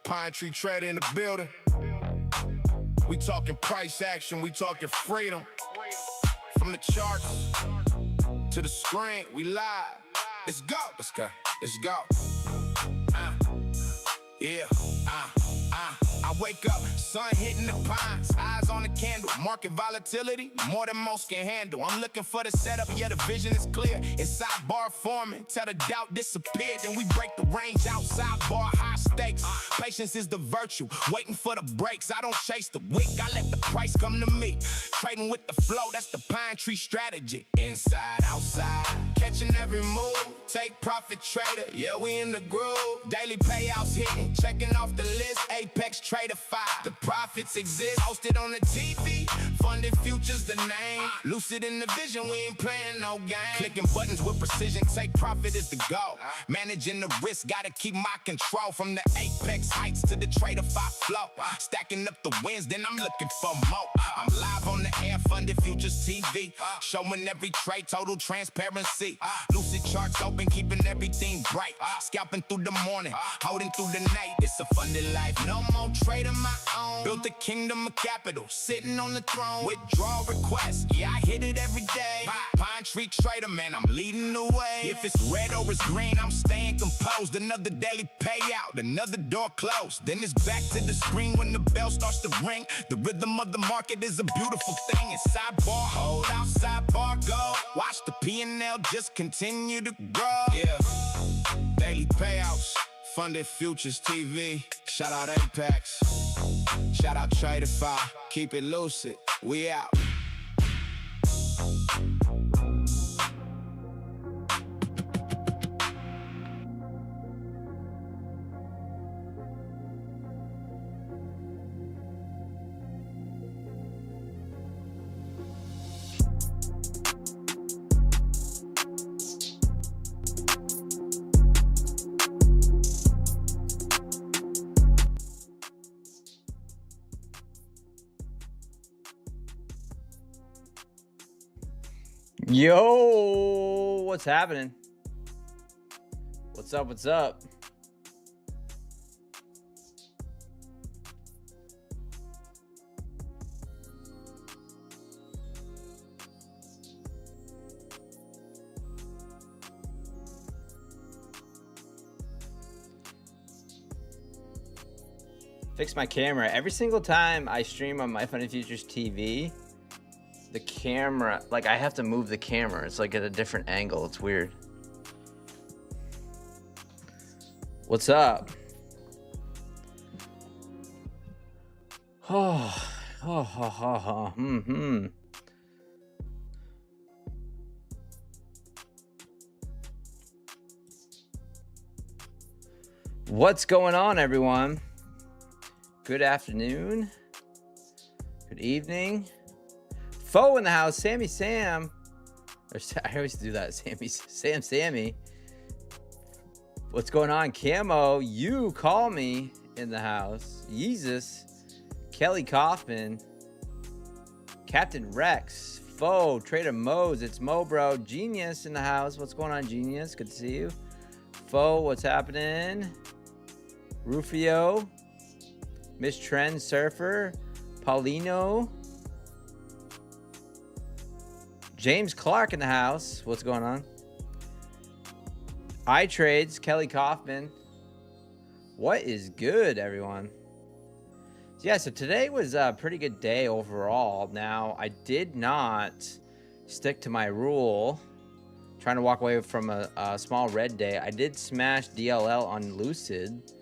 Pine Tree Trader in the building. We talking price action, we talking freedom. From the charts to the screen, we live. Let's go, let's go, let's go. Yeah, I wake up, sun hitting the pines, eyes on the candle, market volatility, more than most can handle. I'm looking for the setup, yeah, the vision is clear. It's sidebar forming, till the doubt disappeared. Then we break the range outside bar, high stakes. Patience is the virtue, waiting for the breaks. I don't chase the wick, I let the price come to me. Trading with the flow, that's the Pine Tree strategy. Inside, outside, catching every move, take profit trader, yeah, we in the groove. Daily payouts hitting, checking off the list, Apex Trader 5. The profits exist, hosted on the TV, funded futures the name. Lucid in the vision, we ain't playing no game. Clicking buttons with precision, take profit is the goal. Managing the risk, gotta keep my control. From the Apex heights to the Trader 5 flow. Stacking up the wins, then I'm looking for more. I'm live on the air, funded futures TV. Showing every trade, total transparency. Lucid charts open, keeping everything bright. Scalping through the morning, holding through the night. It's a funded life, no more trading my own. Built a kingdom of capital, sitting on the throne. Withdraw requests, yeah, I hit it every day. Pine Tree Trader, man, I'm leading the way. If it's red or it's green, I'm staying composed. Another daily payout, another door closed. Then it's back to the screen when the bell starts to ring. The rhythm of the market is a beautiful thing. It's sidebar, hold out, sidebar, go. Watch the P&L just continue to grow. Yeah, daily payouts, funded futures TV. Shout out Apex, shout out Trader 5. Keep it lucid, we out. Yo, what's happening? What's up? What's up? Fix my camera. Every single time I stream on My Funny Futures TV, the camera, like I have to move the camera. It's like at a different angle. It's weird. What's up? What's going on, everyone? Good afternoon. Good evening. Foe in the house, Sammy Sam. Or, I always do that, Sammy. What's going on, Camo? You call me in the house. Yeezus, Kelly Kaufman, Captain Rex, Foe, Trader Mose. It's Mo, bro. Genius in the house. What's going on, Genius? Good to see you. Foe, what's happening? Rufio, Miss Trend Surfer, Paulino. James Clark in the house. What's going on? iTrades, Kelly Kaufman. What is good, everyone? So yeah, so today was a pretty good day overall. Now, I did not stick to my rule, trying to walk away from a small red day. I did smash DLL on Lucid,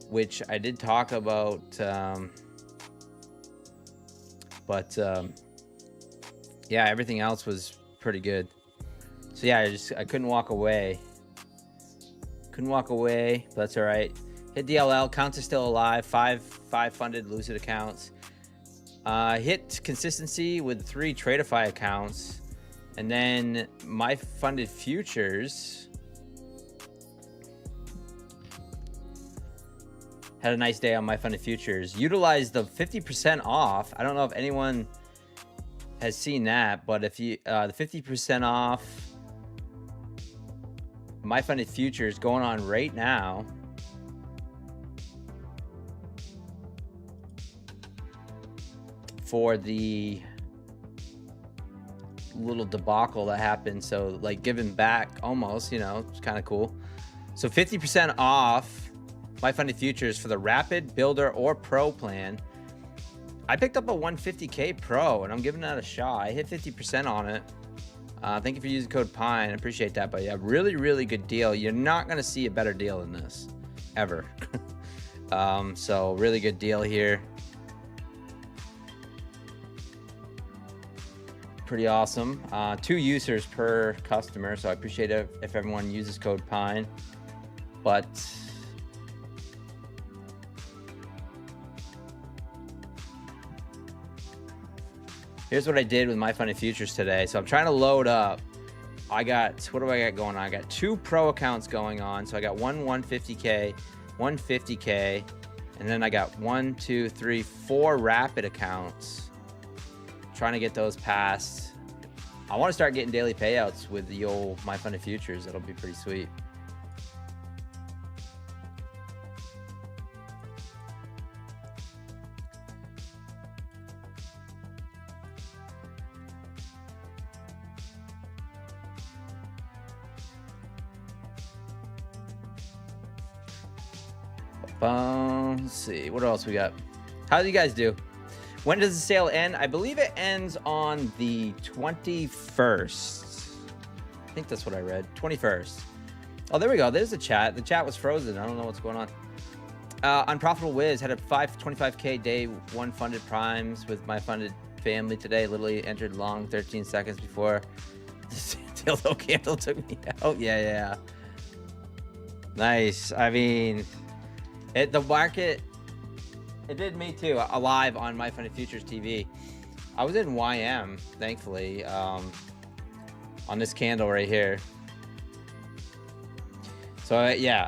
which I did talk about, yeah, everything else was pretty good. So yeah, I couldn't walk away. But that's all right. Hit DLL, counts are still alive. Five funded Lucid accounts. Hit consistency with 3 Tradeify accounts. And then my funded futures had a nice day on my funded futures. Utilized the 50% off. I don't know if anyone has seen that, but if you the 50% off My Funded Futures going on right now. for the little debacle that happened. So like giving back almost, you know, it's kind of cool. So 50% off My Funded Futures for the Rapid, Builder, or Pro plan. I picked up a 150K Pro and I'm giving that a shot. I hit 50% on it. Thank you for using code PINE. I appreciate that. But yeah, really, really good deal. You're not going to see a better deal than this ever. So really good deal here. Pretty awesome. 2 users per customer. So I appreciate it if everyone uses code PINE. But here's what I did with My Funded Futures today. So I'm trying to load up. I got, what do I got going on? I got 2 pro accounts going on. So I got one 150K, 150K, and then I got 1, 2, 3, 4 rapid accounts. Trying to get those passed. I want to start getting daily payouts with the old My Funded Futures. That'll be pretty sweet. Let's see, what else we got? How do you guys do? When does the sale end? I believe it ends on the 21st. I think that's what I read. 21st. Oh, there we go. There's the chat. The chat was frozen. I don't know what's going on. Unprofitable Wiz had a 25K day 1 funded primes with My Funded family today. Literally entered long 13 seconds before the dildo candle took me out. Yeah. Nice. I mean, the market, it did me too. Live on My Funded Futures TV. I was in YM, thankfully, on this candle right here. So yeah,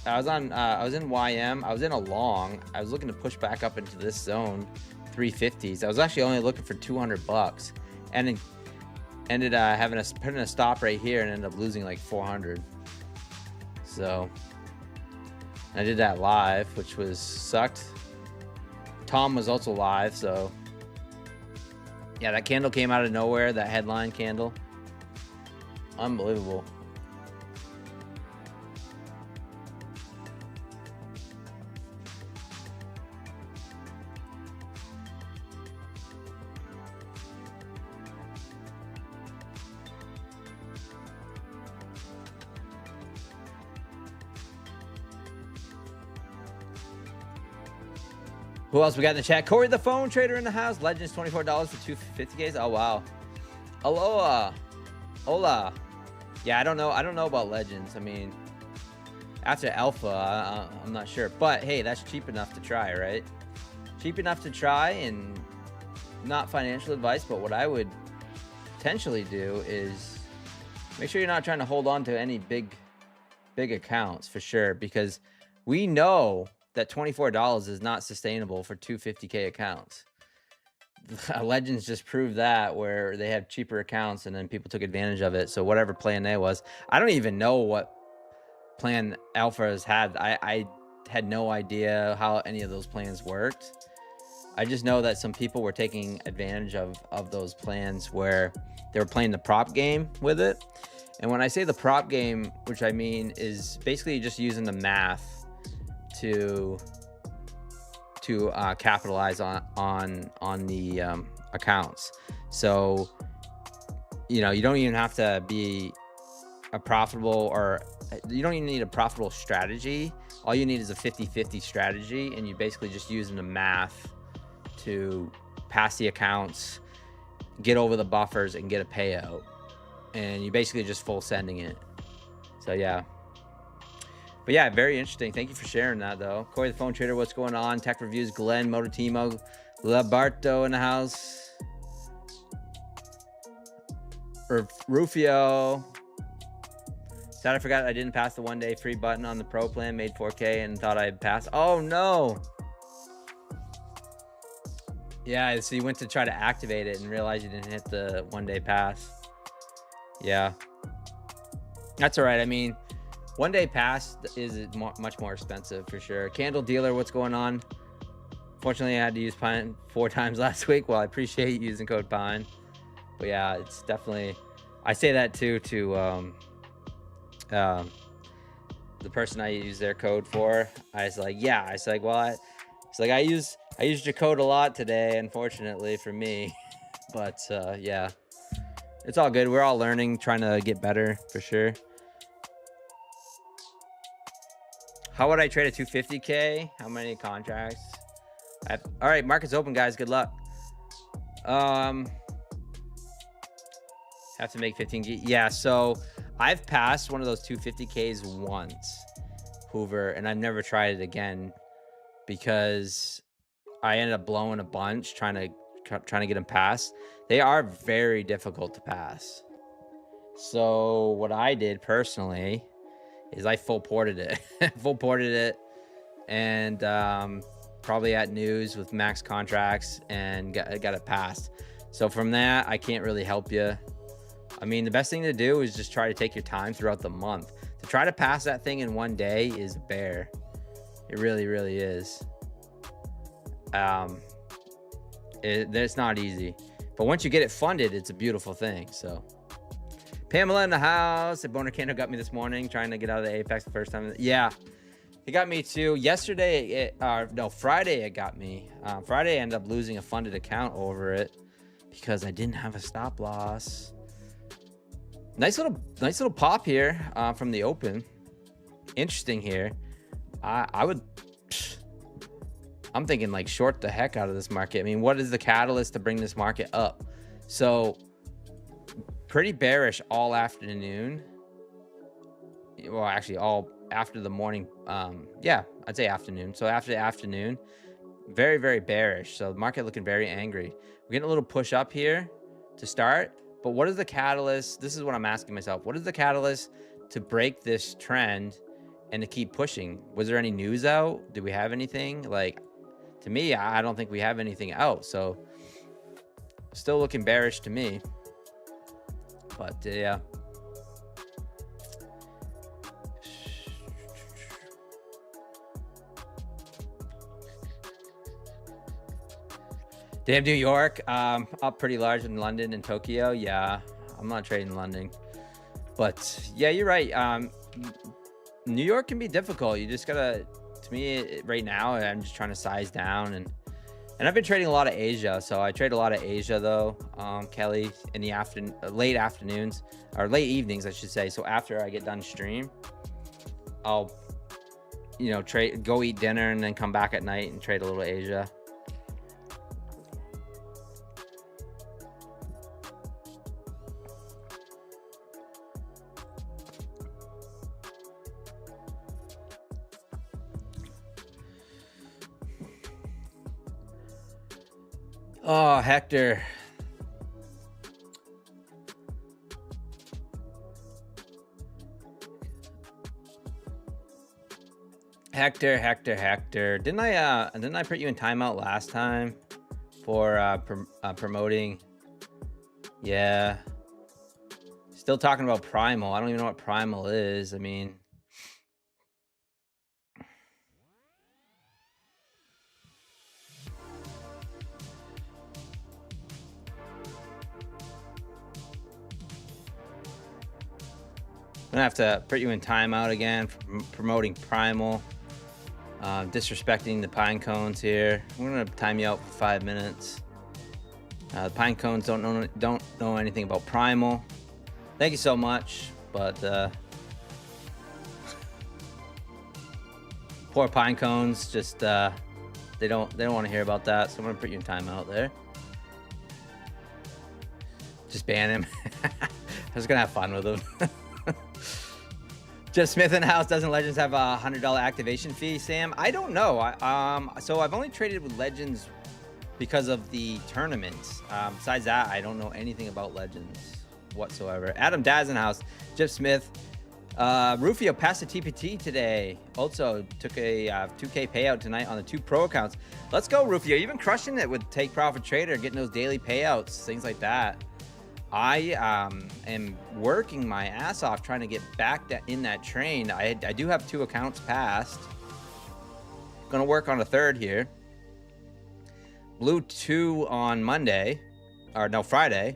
I was in YM. I was in a long. I was looking to push back up into this zone, 350s. I was actually only looking for $200, and it ended putting a stop right here and ended up losing like 400. So I did that live, which sucked. Tom was also live, so yeah, that candle came out of nowhere. That headline candle, unbelievable. Who else we got in the chat? Corey the Phone Trader in the house. Legends $24 for 250Ks. Oh wow. Aloha. Hola. Yeah, I don't know about Legends. I mean, after Alpha, I'm not sure. But hey, that's cheap enough to try, right? Cheap enough to try, and not financial advice, but what I would potentially do is make sure you're not trying to hold on to any big accounts for sure, because we know that $24 is not sustainable for 250K accounts. Legends just proved that, where they have cheaper accounts and then people took advantage of it. So whatever plan there was, I don't even know what plan Alpha has had. I had no idea how any of those plans worked. I just know that some people were taking advantage of those plans where they were playing the prop game with it. And when I say the prop game, which I mean is basically just using the math to capitalize on the accounts. So you know, you don't even have to be a profitable, or you don't even need a profitable strategy. All you need is a 50-50 strategy, and you basically just using the math to pass the accounts, get over the buffers, and get a payout. And you basically just full sending it. So yeah. But yeah, very interesting. Thank you for sharing that, though. Corey the Phone Trader, what's going on? Tech Reviews, Glenn, Mototimo, Labarto in the house. Rufio. Sad I forgot I didn't pass the 1-day free button on the Pro plan. Made 4K and thought I'd pass. Oh, no. Yeah, so you went to try to activate it and realized you didn't hit the 1-day pass. Yeah. That's all right. I mean, 1-day pass is much more expensive for sure. Candle Dealer, what's going on? Fortunately, I had to use Pine 4 times last week. Well, I appreciate using code Pine. But yeah, it's definitely, I say that too to the person I use their code for. I was like, yeah, it's like, well, it's like I used your code a lot today, unfortunately for me. But yeah, it's all good. We're all learning, trying to get better for sure. How would I trade a 250K? How many contracts? All right, market's open, guys. Good luck. Have to make 15G. Yeah, so I've passed one of those 250Ks once, Hoover, and I've never tried it again because I ended up blowing a bunch trying to get them passed. They are very difficult to pass. So what I did personally is I full ported it, and probably at news with max contracts and got it passed. So from that, I can't really help you. I mean, the best thing to do is just try to take your time throughout the month. To try to pass that thing in one day is a bear. It really, really is. It's not easy. But once you get it funded, it's a beautiful thing. So Pamela in the house. A boner candle got me this morning, trying to get out of the Apex the first time. Yeah, it got me too. Yesterday, Friday it got me. Friday I ended up losing a funded account over it because I didn't have a stop loss. Nice little pop here from the open. Interesting here. I'm thinking like short the heck out of this market. I mean, what is the catalyst to bring this market up? So pretty bearish all afternoon. Well, actually all after the morning. Yeah, I'd say afternoon. So after the afternoon, very, very bearish. So the market looking very angry. We're getting a little push up here to start. But what is the catalyst? This is what I'm asking myself. What is the catalyst to break this trend and to keep pushing? Was there any news out? Do we have anything? Like, to me, I don't think we have anything out. So still looking bearish to me. But yeah. Damn, New York, up pretty large in London and Tokyo. Yeah, I'm not trading London. But yeah, you're right. New York can be difficult. You just gotta, to me right now, I'm just trying to size down. And I've been trading a lot of Asia. So I trade a lot of Asia though, Kelly, in the late afternoons, or late evenings, I should say. So after I get done stream, I'll, go eat dinner and then come back at night and trade a little Asia. Oh, Hector. Hector. Didn't I put you in timeout last time for promoting? Yeah. Still talking about Primal. I don't even know what Primal is. I mean, I'm gonna have to put you in timeout again for promoting Primal. Disrespecting the pine cones here. I'm gonna time you out for 5 minutes. The pine cones don't know anything about Primal. Thank you so much, but poor pine cones just they don't want to hear about that. So I'm gonna put you in timeout there. Just ban him. I was gonna have fun with him. Just Smith in the house. Doesn't Legends have a $100 activation fee, Sam? I don't know. So I've only traded with Legends because of the tournaments. Besides that, I don't know anything about Legends whatsoever. Adam Daz in the house. Jeff Smith. Rufio passed a TPT today. Also took a 2K payout tonight on the 2 pro accounts. Let's go, Rufio. You've been crushing it with Take Profit Trader, getting those daily payouts, things like that. I am working my ass off trying to get back in that train. I do have 2 accounts passed. Gonna work on a 3rd here. blew 2 on Monday, or no, Friday.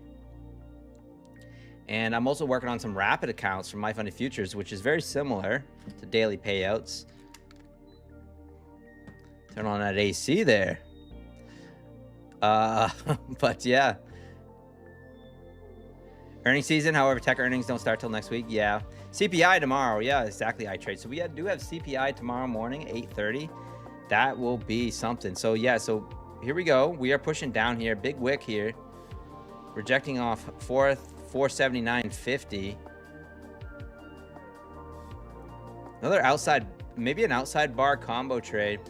And I'm also working on some rapid accounts from My Funny Futures, which is very similar to daily payouts. Turn on that AC there. But yeah. Earnings season, however, tech earnings don't start till next week. Yeah. CPI tomorrow. Yeah, exactly. I trade. So we do have CPI tomorrow morning, 8:30. That will be something. So yeah, so here we go. We are pushing down here. Big wick here. Rejecting off 479.50. Another outside, maybe an outside bar combo trade.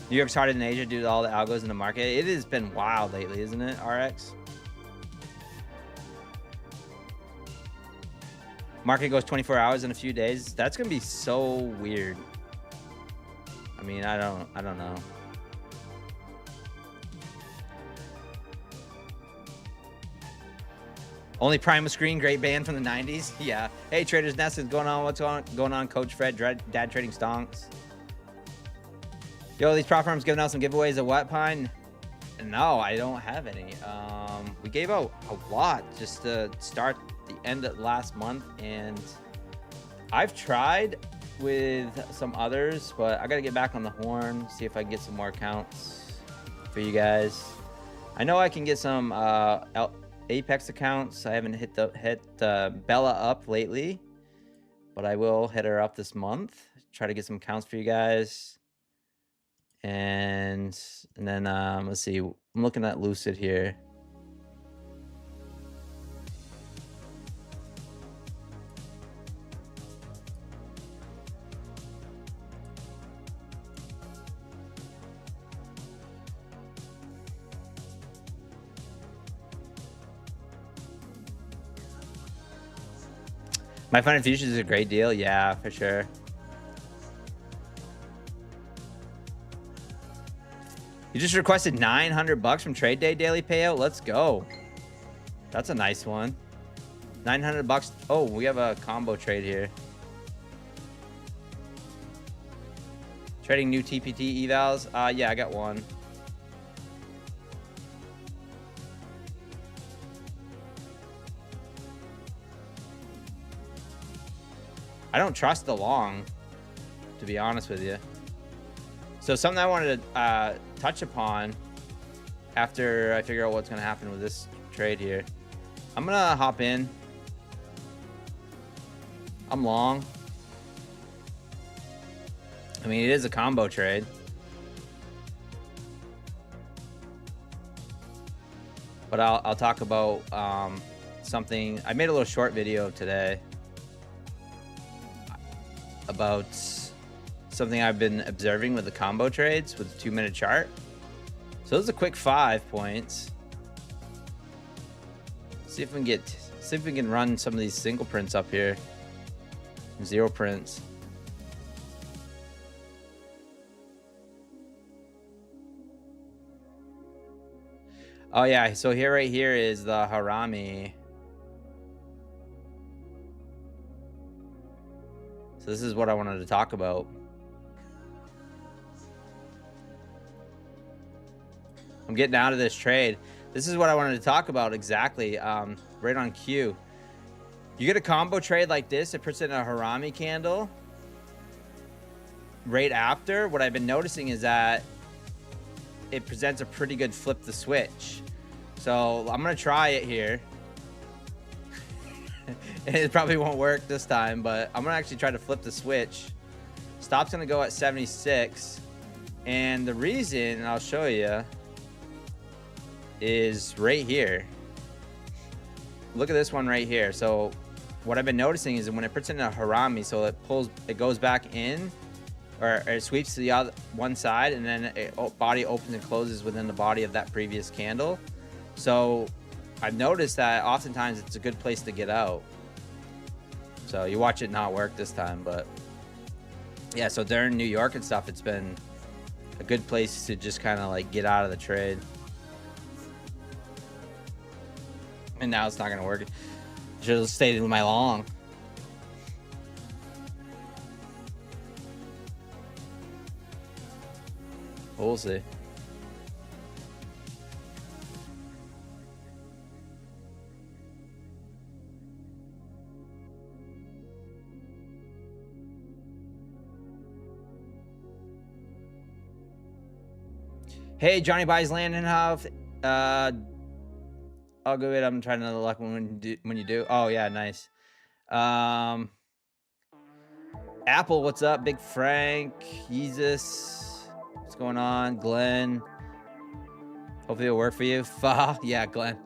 New York's harder than Asia due to all the algos in the market. It has been wild lately, isn't it, RX? Market goes 24 hours in a few days. That's gonna be so weird. I mean, I don't know. Only Prima Screen, great band from the 90s. Yeah. Hey, Traders Nest is going on. What's going on, Coach Fred? Dad Trading Stonks. Yo, these prop firms giving out some giveaways of what, Pine? No, I don't have any. We gave out a lot just to start the end of last month, and I've tried with some others, but I gotta get back on the horn, see if I can get some more accounts for you guys. I know I can get some Apex accounts. I haven't hit Bella up lately, but I will hit her up this month. Try to get some accounts for you guys. And then let's see. I'm looking at Lucid here. My Funny Futures is a great deal. Yeah, for sure. You just requested $900 from Trade Day daily payout. Let's go. That's a nice one. $900. Oh, we have a combo trade here. Trading new TPT evals. Yeah, I got one. I don't trust the long, to be honest with you. So something I wanted to touch upon after I figure out what's going to happen with this trade here. I'm going to hop in. I'm long. I mean, it is a combo trade. But I'll talk about something. I made a little short video today about something I've been observing with the combo trades with the 2-minute chart. So this is a quick 5 points. See if we can run some of these single prints up here. 0 prints. Oh yeah, so here right here is the Harami. So this is what I wanted to talk about. I'm getting out of this trade. This is what I wanted to talk about exactly. Right on cue. You get a combo trade like this, it puts in a Harami candle. Right after, what I've been noticing is that it presents a pretty good flip the switch. So I'm gonna try it here. It probably won't work this time, but I'm gonna actually try to flip the switch. Stop's gonna go at 76. And the reason, and I'll show you, is right here. Look at this one right here. So what I've been noticing is that when it puts in a Harami, so it goes back in, or it sweeps to the other one side, and then body opens and closes within the body of that previous candle. So I've noticed that oftentimes it's a good place to get out. So you watch it not work this time, but yeah, so during New York and stuff, it's been a good place to just kind of like get out of the trade. And now it's not going to work. Should have stayed in my long. We'll see. Hey, Johnny buys land in Huff. I'll go ahead. I'm trying another luck when you do. Oh yeah, nice. Apple, what's up? Big Frank, Jesus, what's going on? Glenn, hopefully it'll work for you. Yeah, Glenn.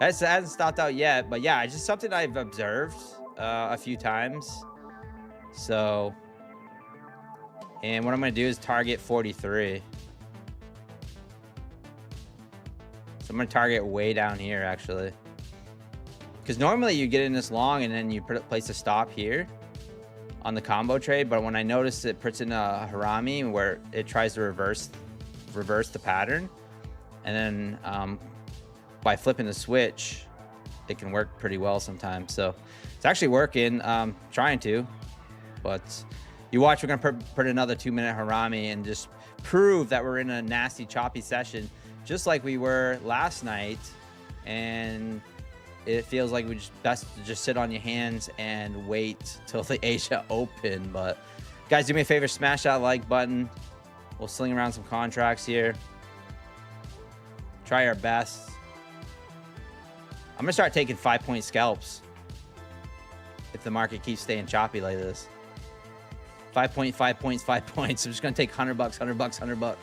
That hasn't stopped out yet, but yeah, it's just something I've observed a few times. So, and what I'm gonna do is target 43. So I'm gonna target way down here actually, because normally you get in this long and then you place a stop here on the combo trade, but when I notice it puts in a harami where it tries to reverse the pattern, and then by flipping the switch, it can work pretty well sometimes. So it's actually working. Trying to, but you watch. We're gonna put another 2-minute harami and just prove that we're in a nasty choppy session, just like we were last night. And it feels like we best to just sit on your hands and wait till the Asia Open. But guys, do me a favor, smash that like button. We'll sling around some contracts here. Try our best. I'm gonna start taking 5-point scalps if the market keeps staying choppy like this. 5 points, 5 points, 5 points. I'm just gonna take $100, $100, $100.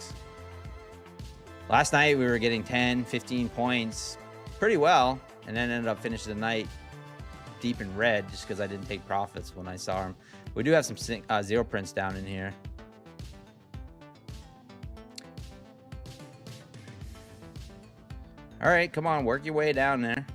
Last night we were getting 10, 15 points pretty well, and then ended up finishing the night deep in red just because I didn't take profits when I saw them. We do have some zero prints down in here. All right, come on, work your way down there.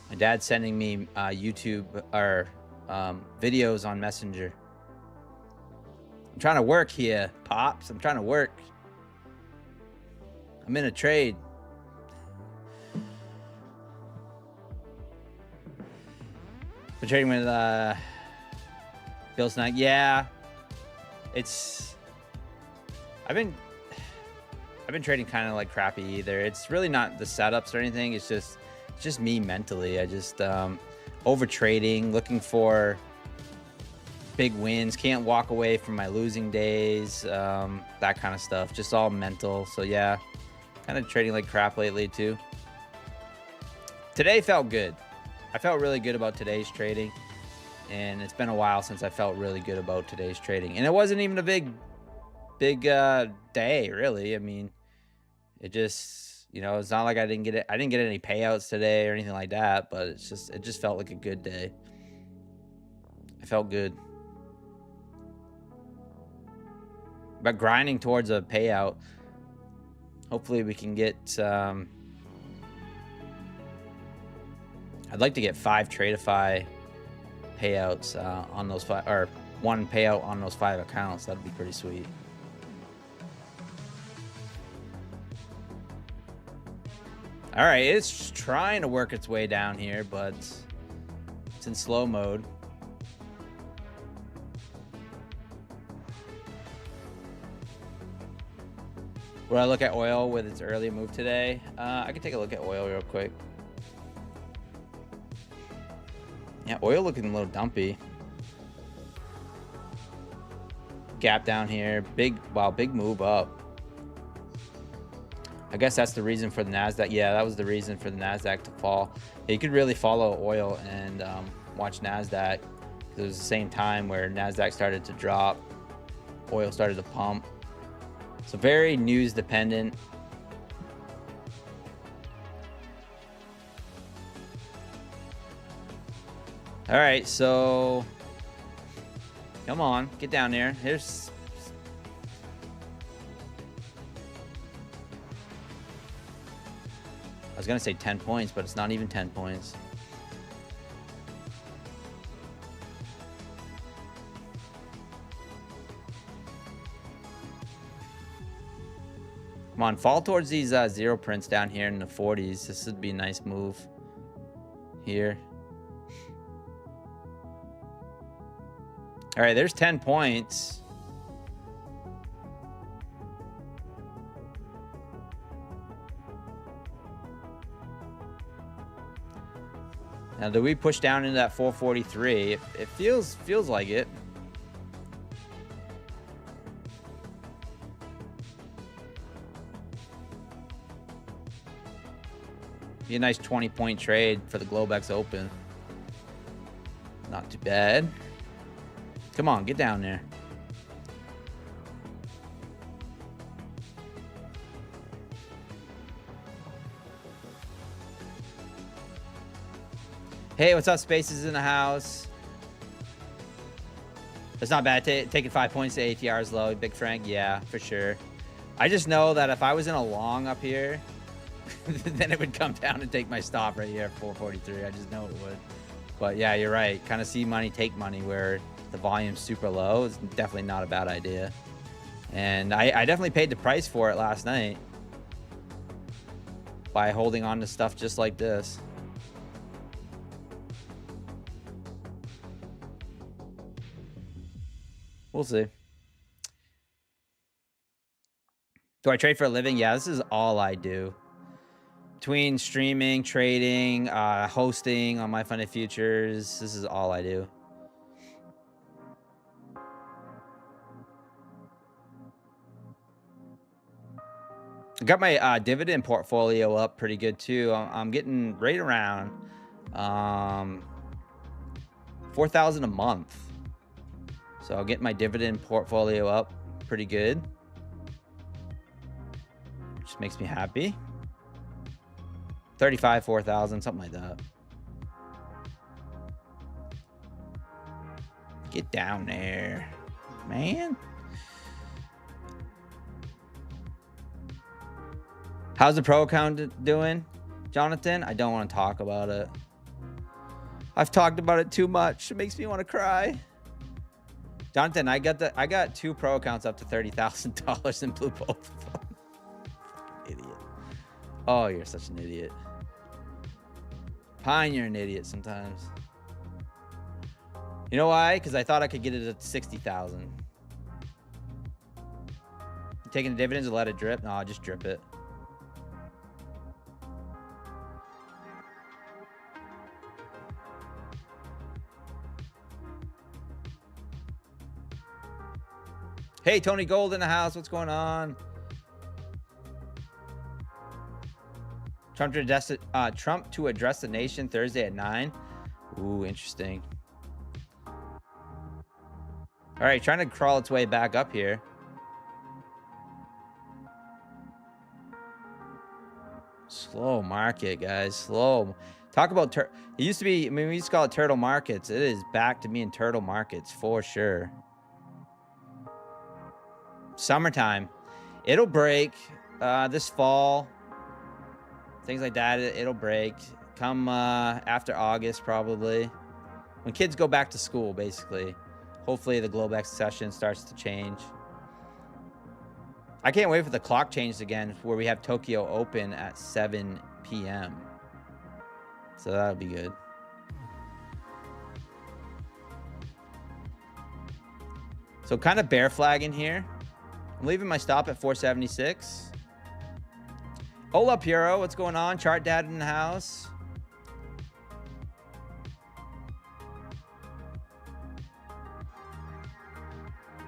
My dad's sending me YouTube or videos on Messenger. I'm trying to work here, Pops. I'm trying to work. I'm in a trade. Been trading with Bill Snag. Yeah, I've been trading kind of like crappy either. It's really not the setups or anything. It's just me mentally. I just over trading, looking for big wins, can't walk away from my losing days, that kind of stuff, just all mental. So yeah, kind of trading like crap lately too. Today felt good. I felt really good about today's trading, and it's been a while since I felt really good about today's trading. And it wasn't even a big day really. I mean, it just, you know, it's not like I didn't get any payouts today or anything like that, but it just felt like a good day. I felt good. But grinding towards a payout. Hopefully we can get I'd like to get 5 Tradeify payouts on those 5, or 1 payout on those 5 accounts. That'd be pretty sweet. All right, it's trying to work its way down here, but it's in slow mode. Would I look at oil with its early move today? I can take a look at oil real quick. Yeah, oil looking a little dumpy. Gap down here, big move up. I guess that's the reason for the NASDAQ. Yeah, that was the reason for the NASDAQ to fall. You could really follow oil and watch NASDAQ. It was the same time where NASDAQ started to drop, oil started to pump. So very news dependent. All right, so come on, get down there. Here's I was gonna say 10 points, but it's not even 10 points. Come on, fall towards these zero prints down here in the 40s. This would be a nice move here. All right, there's 10 points. Now, do we push down into that 443? It feels like it. Be a nice 20-point trade for the Globex Open. Not too bad. Come on, get down there. Hey, what's up? Spaces in the house. That's not bad. Taking 5 points to ATR is low. Big Frank, yeah, for sure. I just know that if I was in a long up here, then it would come down and take my stop right here at 443. I just know it would. But yeah, you're right. Kind of see money, take money where the volume's super low. It's definitely not a bad idea. And I definitely paid the price for it last night by holding on to stuff just like this. We'll see. Do I trade for a living? Yeah, this is all I do. Between streaming, trading, hosting on My Funded Futures, this is all I do. I got my dividend portfolio up pretty good too. I'm getting right around 4,000 a month. So I'll get my dividend portfolio up pretty good. Just makes me happy. 35, 4,000, something like that. Get down there, man. How's the pro account doing, Jonathan? I don't want to talk about it. I've talked about it too much. It makes me want to cry. Jonathan, I got 2 pro accounts up to $30,000 and blew both of them. Idiot. Oh, you're such an idiot. Pine, you're an idiot sometimes. You know why? Because I thought I could get it at 60,000. Taking the dividends and let it drip? No, I'll just drip it. Hey, Tony Gold in the house. What's going on? Trump to address the nation Thursday at 9. Ooh, interesting. All right, trying to crawl its way back up here. Slow market, guys. Slow. Talk about it used to be, I mean, we used to call it turtle markets. It is back to being turtle markets for sure. Summertime. It'll break this fall. Things like that, it'll break. Come after August, probably. When kids go back to school, basically. Hopefully the Globex session starts to change. I can't wait for the clock change again, where we have Tokyo Open at 7 p.m. So that'll be good. So kind of bear flag in here. I'm leaving my stop at 476. Hola, Piero. What's going on? Chart Dad in the house.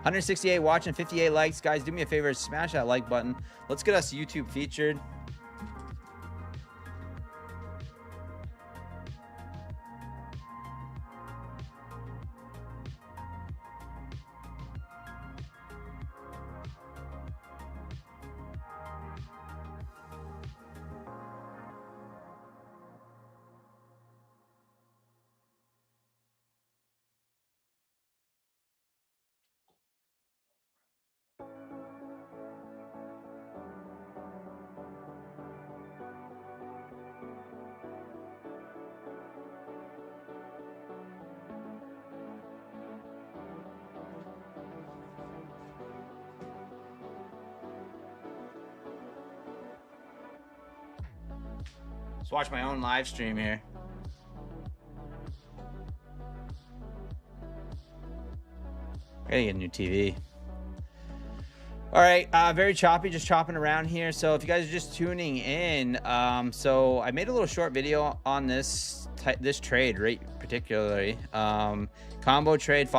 $168 watching, 58 likes. Guys, do me a favor. Smash that like button. Let's get us YouTube featured. Let's watch my own live stream here. I gotta get a new TV. All right, very choppy, just chopping around here. So if you guys are just tuning in, so I made a little short video on this trade, right? Particularly combo trade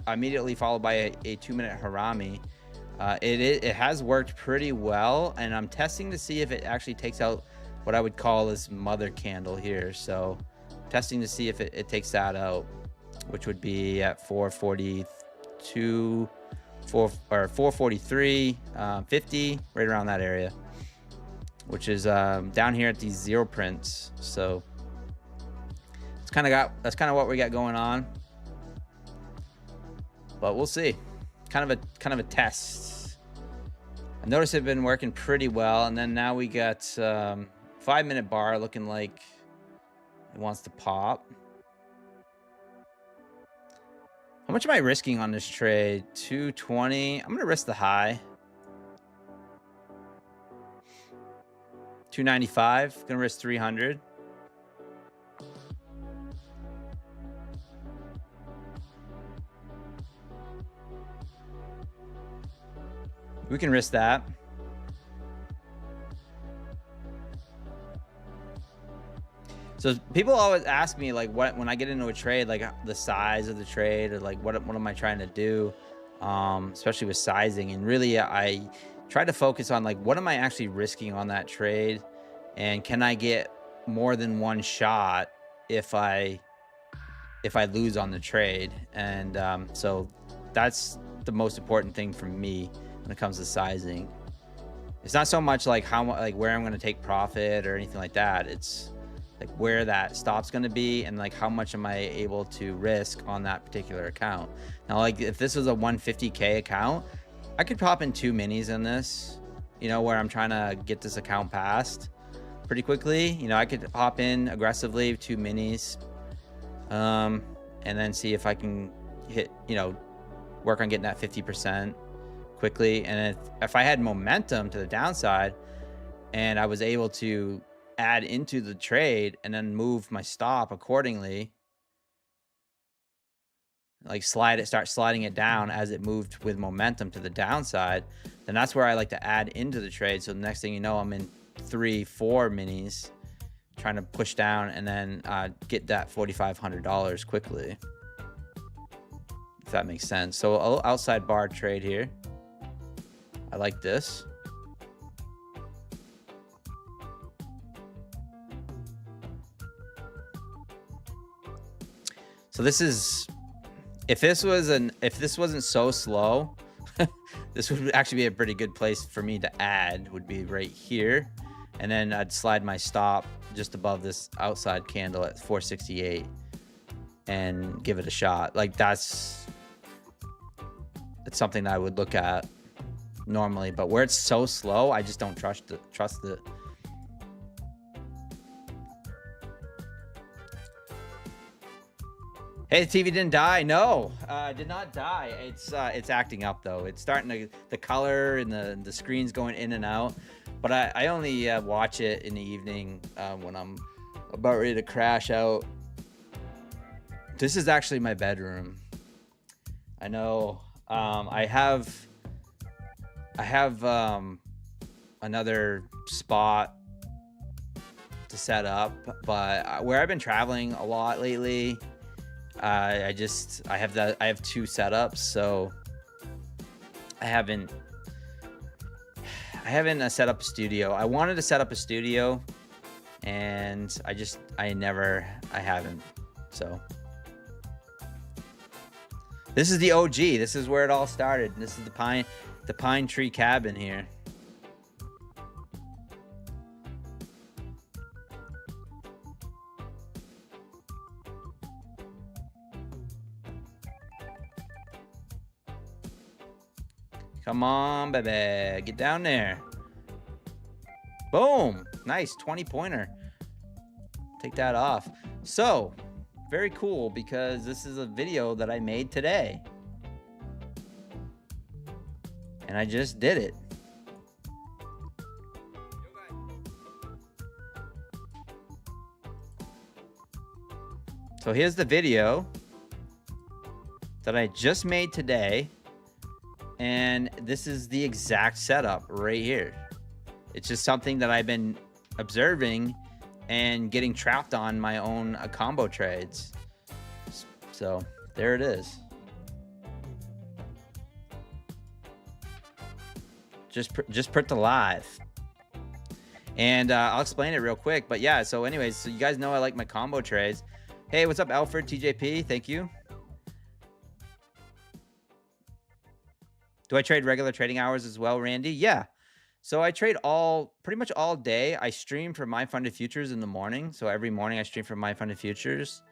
immediately followed by a 2-minute harami. It has worked pretty well, and I'm testing to see if it actually takes out what I would call this mother candle here. So testing to see if it takes that out, which would be at 442. 443 50, right around that area, which is down here at these zero prints. So that's kind of what we got going on, but we'll see. Kind of a test. I noticed it's been working pretty well, and then now we got 5-minute bar looking like it wants to pop. How much am I risking on this trade? 220. I'm going to risk the high. 295. Going to risk 300. We can risk that. So people always ask me, like, when I get into a trade, like the size of the trade, or like what am I trying to do, especially with sizing. And really, I try to focus on, like, what am I actually risking on that trade, and can I get more than one shot if I lose on the trade. And so that's the most important thing for me when it comes to sizing. It's not so much like where I'm going to take profit or anything like that. It's like where that stop's going to be, and like how much am I able to risk on that particular account. Now, like if this was a 150K account, I could pop in 2 minis in this, you know, where I'm trying to get this account passed pretty quickly. You know, I could hop in aggressively 2 minis, and then see if I can hit, you know, work on getting that 50% quickly. And if I had momentum to the downside and I was able to add into the trade and then move my stop accordingly, like start sliding it down as it moved with momentum to the downside, then that's where I like to add into the trade. So the next thing you know, I'm in 3-4 minis trying to push down, and then get that $4,500 quickly, if that makes sense. So a little outside bar trade here. I like this. So this is, if this wasn't so slow, this would actually be a pretty good place for me to add, would be right here. And then I'd slide my stop just above this outside candle at 468 and give it a shot. Like it's something that I would look at normally, but where it's so slow, I just don't trust it. Hey, the TV didn't die. No, did not die. It's acting up though. It's starting to, the color and the screen's going in and out. But I only watch it in the evening when I'm about ready to crash out. This is actually my bedroom. I know. I have another spot to set up, but where I've been traveling a lot lately, I have 2 setups, so I haven't set up a studio. I wanted to set up a studio, and I haven't. So this is the OG. This is where it all started. This is the pine tree cabin here. Come on, baby. Get down there. Boom. Nice 20-pointer. Take that off. So, very cool, because this is a video that I made today. And I just did it. So here's the video that I just made today. And this is the exact setup right here. It's just something that I've been observing and getting trapped on my own combo trades. So there it is. Just put the live. And I'll explain it real quick. But yeah, so anyways, so you guys know I like my combo trades. Hey, what's up, Alfred TJP? Thank you. Do I trade regular trading hours as well, Randy? Yeah. So I trade pretty much all day. I stream for My Funded Futures in the morning. So every morning I stream for My Funded Futures.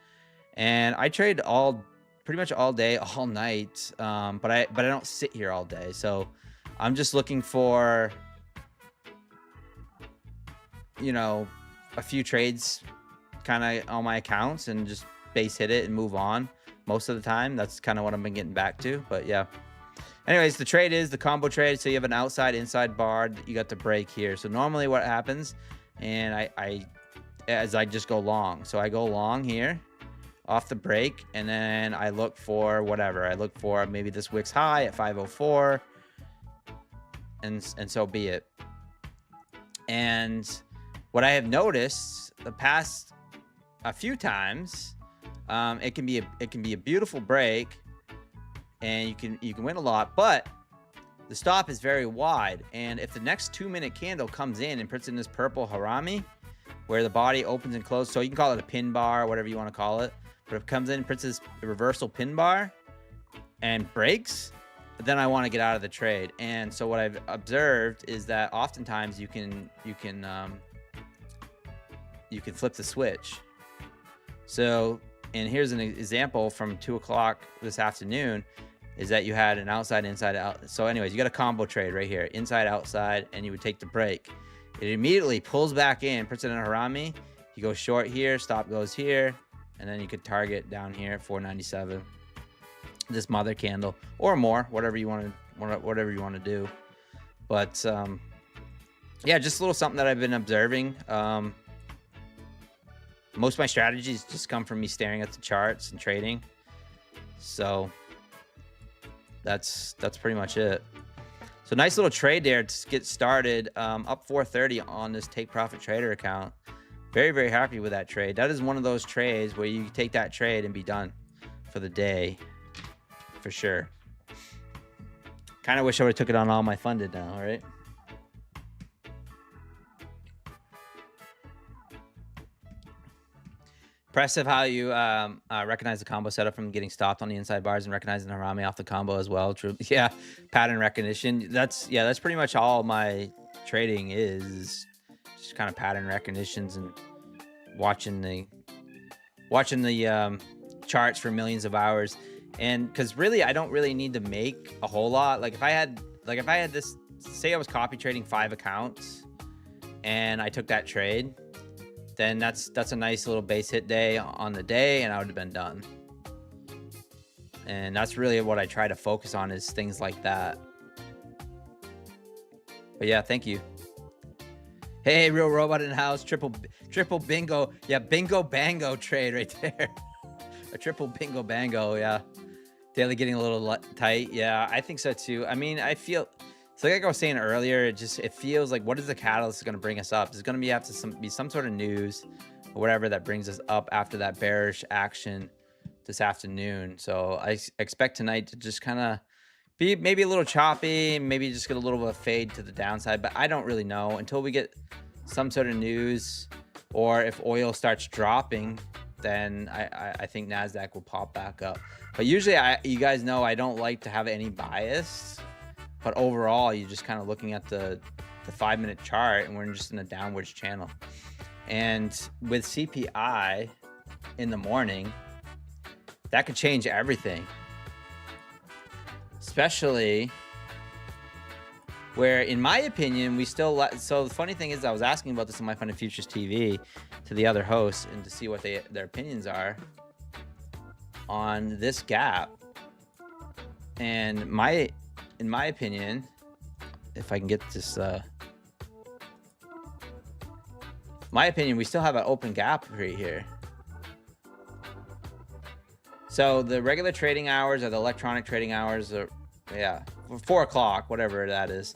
And I trade pretty much all day, all night. But I don't sit here all day. So I'm just looking for, you know, a few trades kind of on my accounts and just base hit it and move on most of the time. That's kind of what I've been getting back to. But yeah. Anyways, the trade is the combo trade. So you have an outside inside bar. You got the break here. So normally what happens, and as I just go long. So I go long here off the break, and then I look for whatever. I look for maybe this wicks high at 504, and so be it. And what I have noticed the past a few times, it can be a beautiful break. And you can win a lot, but the stop is very wide. And if the next 2-minute candle comes in and puts in this purple harami, where the body opens and closes, so you can call it a pin bar, whatever you want to call it. But if it comes in and puts this reversal pin bar and breaks, then I want to get out of the trade. And so what I've observed is that oftentimes you can flip the switch. So, and here's an example from 2 o'clock this afternoon, is that you had an outside, inside, out. So anyways, you got a combo trade right here, inside, outside, and you would take the break. It immediately pulls back in, puts it in a harami. You go short here, stop goes here, and then you could target down here at 497. This mother candle or more, whatever you want to do. But yeah, just a little something that I've been observing. Most of my strategies just come from me staring at the charts and trading. So that's pretty much it. So nice little trade there to get started. Up 430 on this Take Profit Trader account. Very, very happy with that trade. That is one of those trades where you take that trade and be done for the day, for sure. Kind of wish I would have took it on all my funded now, right? Impressive how you recognize the combo setup from getting stopped on the inside bars and recognizing the harami off the combo as well. True. Yeah, pattern recognition. That's pretty much all my trading is. Just kind of pattern recognitions and watching the charts for millions of hours. And because really, I don't really need to make a whole lot. Like if I had this, say I was copy trading 5 accounts and I took that trade, then that's a nice little base hit day on the day, and I would have been done. And that's really what I try to focus on, is things like that. But yeah, thank you. Hey, real robot in the house, triple bingo. Yeah, bingo bango trade right there. A triple bingo bango, yeah. Daily getting a little tight. Yeah, I think so too. I mean, I feel, so like I was saying earlier, it feels like, what is the catalyst going to bring us up? There's going to be be some sort of news or whatever that brings us up after that bearish action this afternoon. So I expect tonight to just kind of be maybe a little choppy, maybe just get a little bit of fade to the downside, but I don't really know until we get some sort of news, or if oil starts dropping, then I think NASDAQ will pop back up. But usually you guys know I don't like to have any bias. But overall, you're just kind of looking at the 5-minute chart, and we're just in a downwards channel. And with CPI in the morning, that could change everything. Especially where, in my opinion, we still so the funny thing is, I was asking about this on My Funded Futures TV to the other hosts and to see what their opinions are on this gap. And in my opinion, if I can get this, my opinion, we still have an open gap right here. So the regular trading hours or the electronic trading hours are, yeah, 4 o'clock, whatever that is.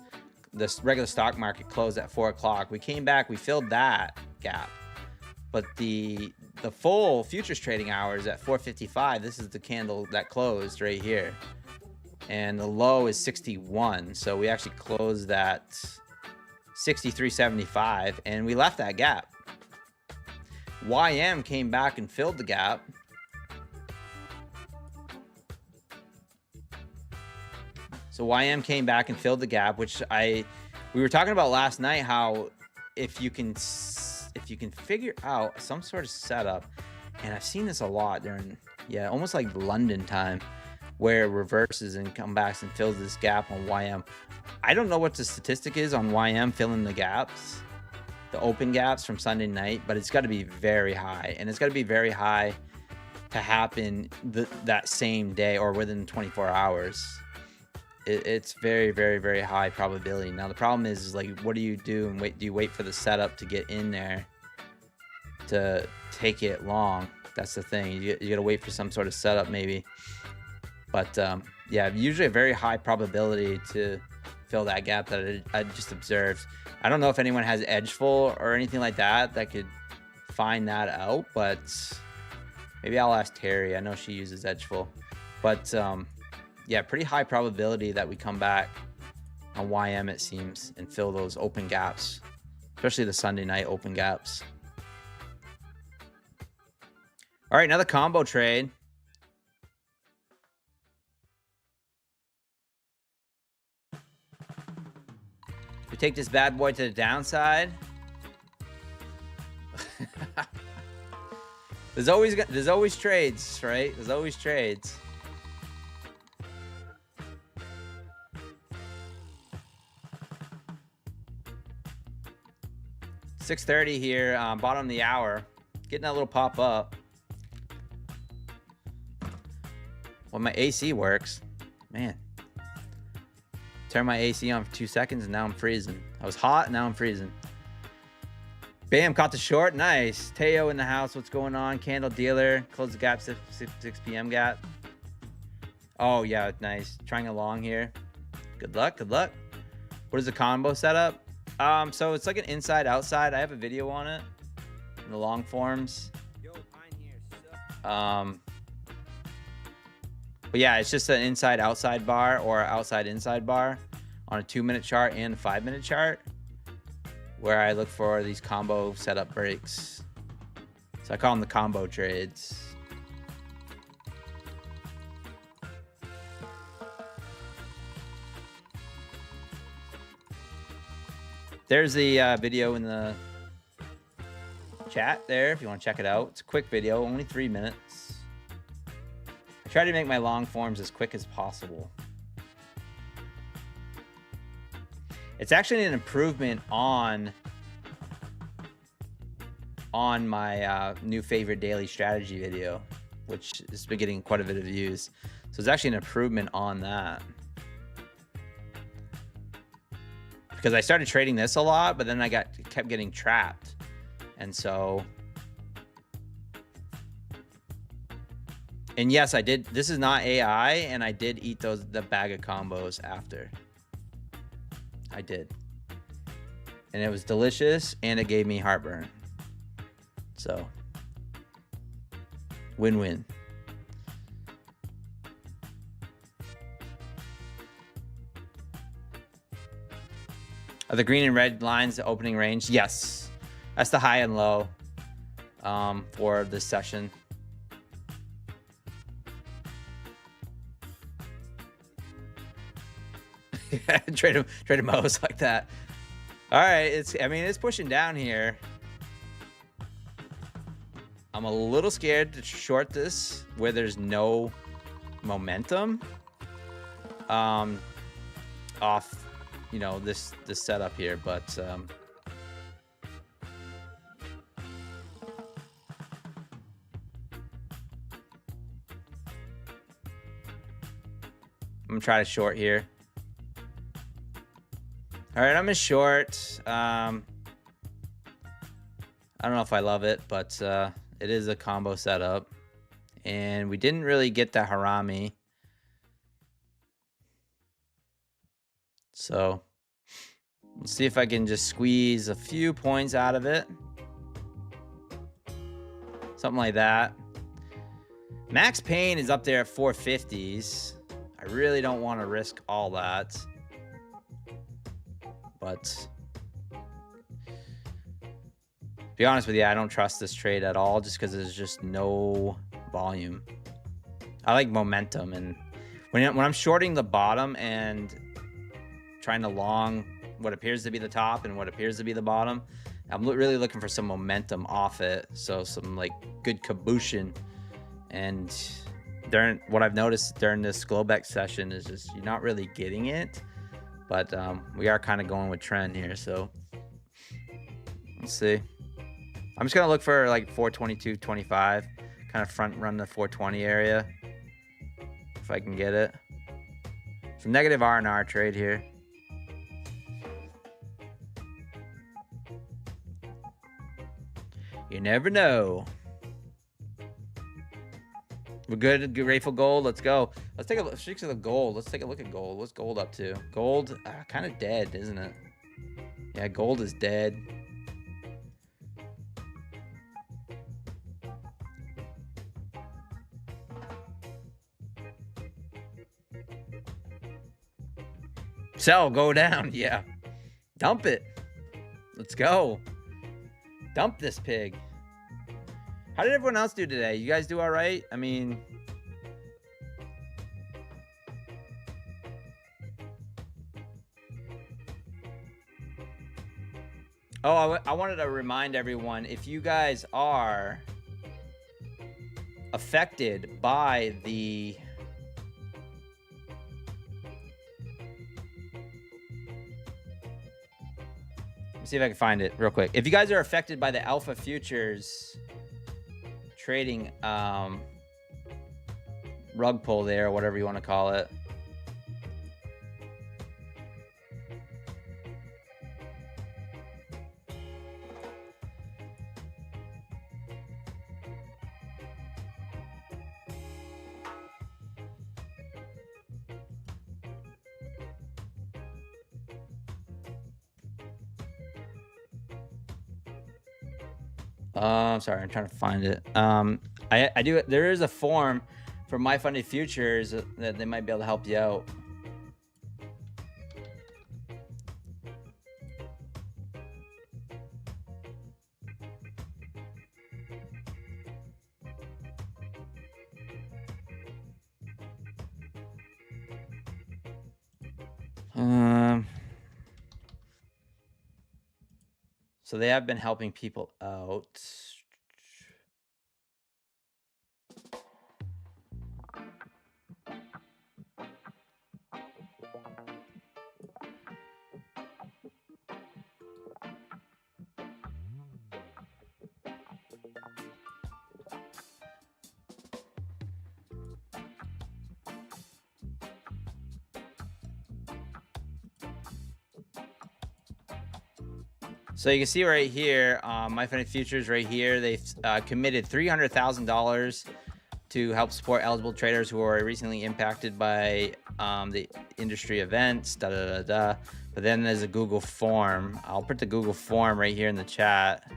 The regular stock market closed at 4 o'clock. We came back, we filled that gap. But the full futures trading hours at 4:55, this is the candle that closed right here. And the low is 61. So we actually closed at 63.75 and we left that gap. YM came back and filled the gap. So YM came back and filled the gap, which we were talking about last night, how if you can figure out some sort of setup, and I've seen this a lot during, yeah, almost like London time, where it reverses and comes back and fills this gap on YM. I don't know what the statistic is on YM filling the gaps, the open gaps from Sunday night, but it's got to be very high, and it's got to be very high to happen that same day or within 24 hours. It's very, very, very high probability. Now the problem is like, what do you do? And do you wait for the setup to get in there to take it long? That's the thing. You gotta wait for some sort of setup maybe. But yeah, usually a very high probability to fill that gap that I just observed. I don't know if anyone has Edgeful or anything like that could find that out, but maybe I'll ask Terry. I know she uses Edgeful, but yeah, pretty high probability that we come back on YM, it seems, and fill those open gaps, especially the Sunday night open gaps. All right, another combo trade. We take this bad boy to the downside. There's always trades, right? There's always trades. $6:30 here, bottom of the hour, getting that little pop up. Well, my AC works, man. Turn my AC on for 2 seconds and now I'm freezing. I was hot, now I'm freezing. Bam, caught the short, nice. Teo in the house, what's going on? Candle dealer, close the gap, 6 p.m. gap. Oh yeah, nice. Trying along here. Good luck, good luck. What is the combo setup? So it's like an inside outside. I have a video on it in the long forms. But yeah, it's just an inside outside bar or outside inside bar on a 2-minute chart and a 5-minute chart, where I look for these combo setup breaks. So I call them the combo trades. There's the video in the chat there if you want to check it out. It's a quick video, only 3 minutes. I try to make my long forms as quick as possible. It's actually an improvement on my new favorite daily strategy video, which has been getting quite a bit of views. So it's actually an improvement on that. Because I started trading this a lot, but then I kept getting trapped. And so, and yes, I did. This is not AI, and I did eat the bag of combos after. I did. And it was delicious, and it gave me heartburn. So, win-win. Are the green and red lines the opening range? Yes. That's the high and low for this session. Trade him O's like that. All right, I mean, it's pushing down here. I'm a little scared to short this where there's no momentum off, you know, this setup here, but I'm gonna try to short here. All right, I'm in short. I don't know if I love it, but it is a combo setup, And we didn't really get the Harami. So let's see if I can just squeeze a few points out of it. Something like that. Max pain is up there at 450s. I really don't want to risk all that. But to be honest with you, I don't trust this trade at all just because there's just no volume. I like momentum, and when I'm shorting the bottom and trying to long what appears to be the top and what appears to be the bottom, I'm really looking for some momentum off it. So some like good cabooshin. And what I've noticed during this Globex session is just you're not really getting it. But we are kind of going with trend here. So let's see. I'm just going to look for like 422.25. Kind of front run the 420 area. If I can get it. Some negative R&R trade here. You never know. We're good. Grateful gold. Let's go. Let's take a look. Streaks of the gold. Let's take a look at gold. What's gold up to? Gold, kind of dead, isn't it? Yeah, gold is dead. Sell, go down. Yeah. Dump it. Let's go. Dump this pig. How did everyone else do today? You guys do all right? I mean, oh, I wanted to remind everyone, if you guys are affected by the let me see if I can find it real quick. If you guys are affected by the alpha futures trading rug pull there, or whatever you want to call it. Sorry, I'm trying to find it. I do. There is a form for My Funded Futures that they might be able to help you out. So they have been helping people out. So you can see right here, My Funded Futures right here, they've committed $300,000 to help support eligible traders who are recently impacted by the industry events, But then there's a Google form. I'll put the Google form right here in the chat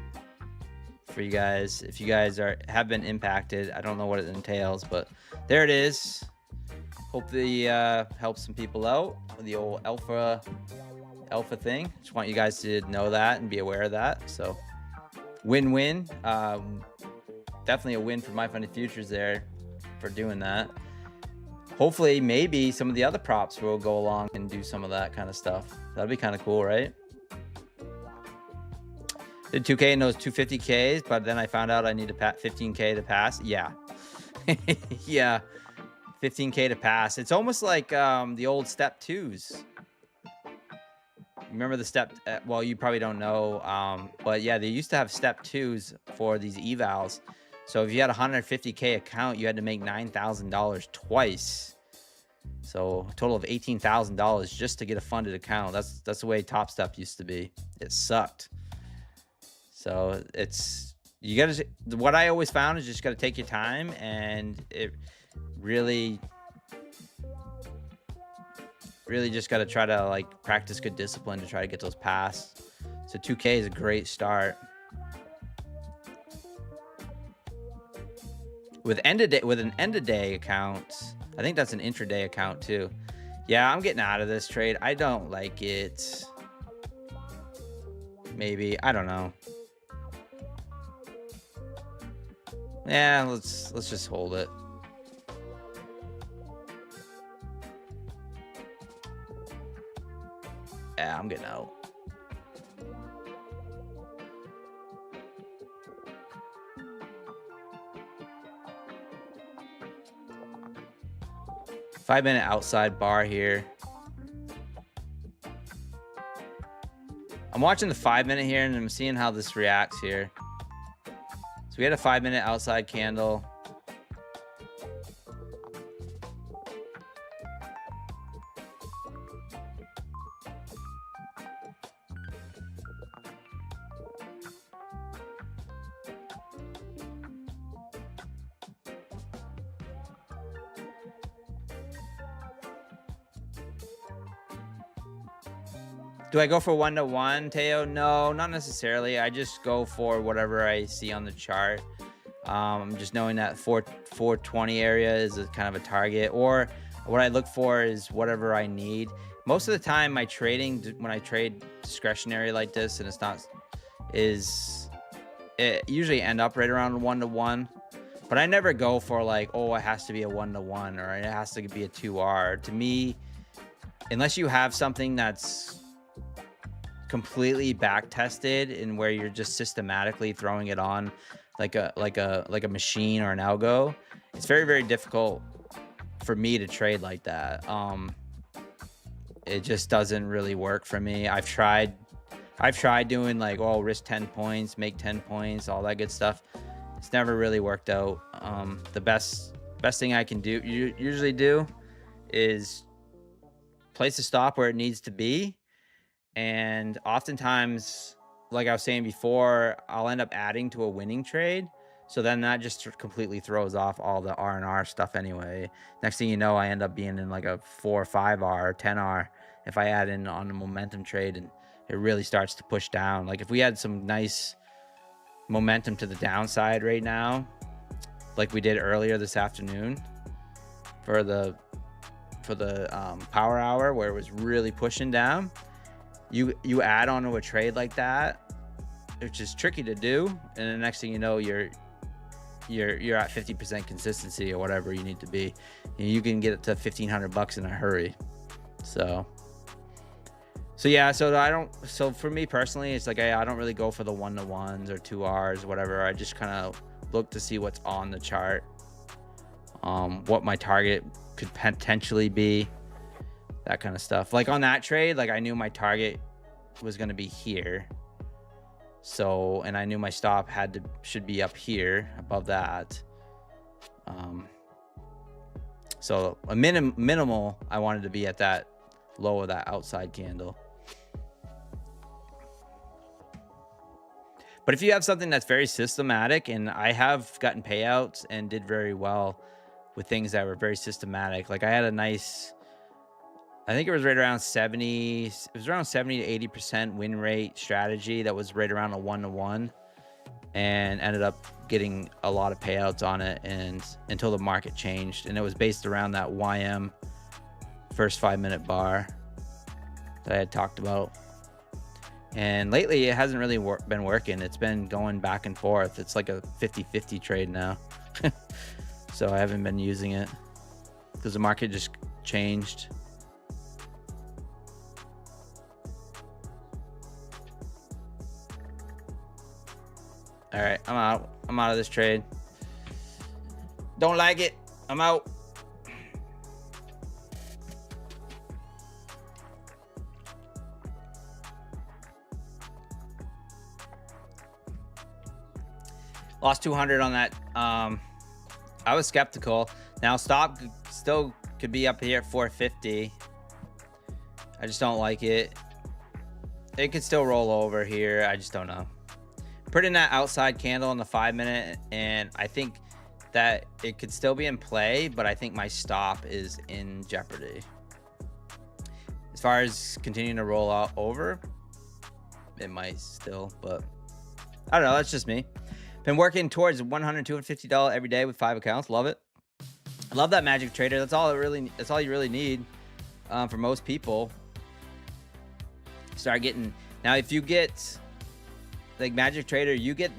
for you guys. If you guys have been impacted, I don't know what it entails, but there it is. Hopefully helps some people out with the old alpha thing. Just want you guys to know that and be aware of that. So win-win. Definitely a win for My Funded Futures there for doing that. Hopefully maybe some of the other props will go along and do some of that kind of stuff. That'd be kind of cool, right? Did 2K in those 250Ks, but then I found out I need to 15K to pass. Yeah. Yeah, 15K to pass. It's almost like the old step twos. Remember the step, well, you probably don't know, but yeah, they used to have step twos for these evals. So if you had a 150K account, you had to make $9,000 twice. So a total of $18,000 just to get a funded account. That's the way Top Step used to be. It sucked. So it's, you gotta, what I always found is just gotta take your time, and it really just gotta try to like practice good discipline to try to get those past. So 2K is a great start. With an end of day account, I think that's an intraday account too. Yeah, I'm getting out of this trade. I don't like it. Maybe, I don't know. Yeah, let's just hold it. Yeah, I'm getting out. Five-minute outside bar here. I'm watching the 5-minute here, and I'm seeing how this reacts here. So we had a 5-minute outside candle. Do I go for 1-to-1, Teo? No, not necessarily. I just go for whatever I see on the chart. Just knowing that 420 area is a kind of a target, or what I look for is whatever I need. Most of the time, my trading, when I trade discretionary like this, and it usually end up right around 1-to-1. But I never go for like, oh, it has to be a 1-to-1 or it has to be a 2R. To me, unless you have something that's completely back tested and where you're just systematically throwing it on like a machine or an algo, it's very, very difficult for me to trade like that. It just doesn't really work for me. I've tried doing like, oh, risk 10 points, make 10 points, all that good stuff. It's never really worked out. The best thing I can usually do is place a stop where it needs to be. And oftentimes, like I was saying before, I'll end up adding to a winning trade. So then that just completely throws off all the R&R stuff anyway. Next thing you know, I end up being in like a 4 or 5R or 10R if I add in on a momentum trade, and it really starts to push down. Like if we had some nice momentum to the downside right now, like we did earlier this afternoon for the power hour where it was really pushing down, you add onto a trade like that, which is tricky to do, and the next thing you know, you're at 50% consistency or whatever you need to be, and you can get it to $1,500 in a hurry. So yeah, so for me personally, it's like I don't really go for the 1-to-1s or 2Rs, whatever. I just kind of look to see what's on the chart, what my target could potentially be, that kind of stuff. Like on that trade, like I knew my target was going to be here. So, and I knew my stop should be up here above that. So a minimal, I wanted to be at that low of that outside candle. But if you have something that's very systematic, and I have gotten payouts and did very well with things that were very systematic. Like I had a nice, I think it was right around 70, it was around 70 to 80% win rate strategy that was right around a 1-to-1, and ended up getting a lot of payouts on it, and until the market changed. And it was based around that YM first 5-minute bar that I had talked about. And lately it hasn't really been working. It's been going back and forth. It's like a 50-50 trade now. So I haven't been using it because the market just changed. All right, I'm out. I'm out of this trade. Don't like it. I'm out. Lost 200 on that. I was skeptical. Now stop still could be up here at 450. I just don't like it. It could still roll over here. I just don't know. put in that outside candle in the 5-minute, and I think that it could still be in play, but I think my stop is in jeopardy. As far as continuing to roll out over, it might still, but I don't know. That's just me. Been working towards $100, $250 every day with 5 accounts. Love it. I love that Magic Trader. That's all you really need for most people. Start getting, now if you get like Magic Trader, you get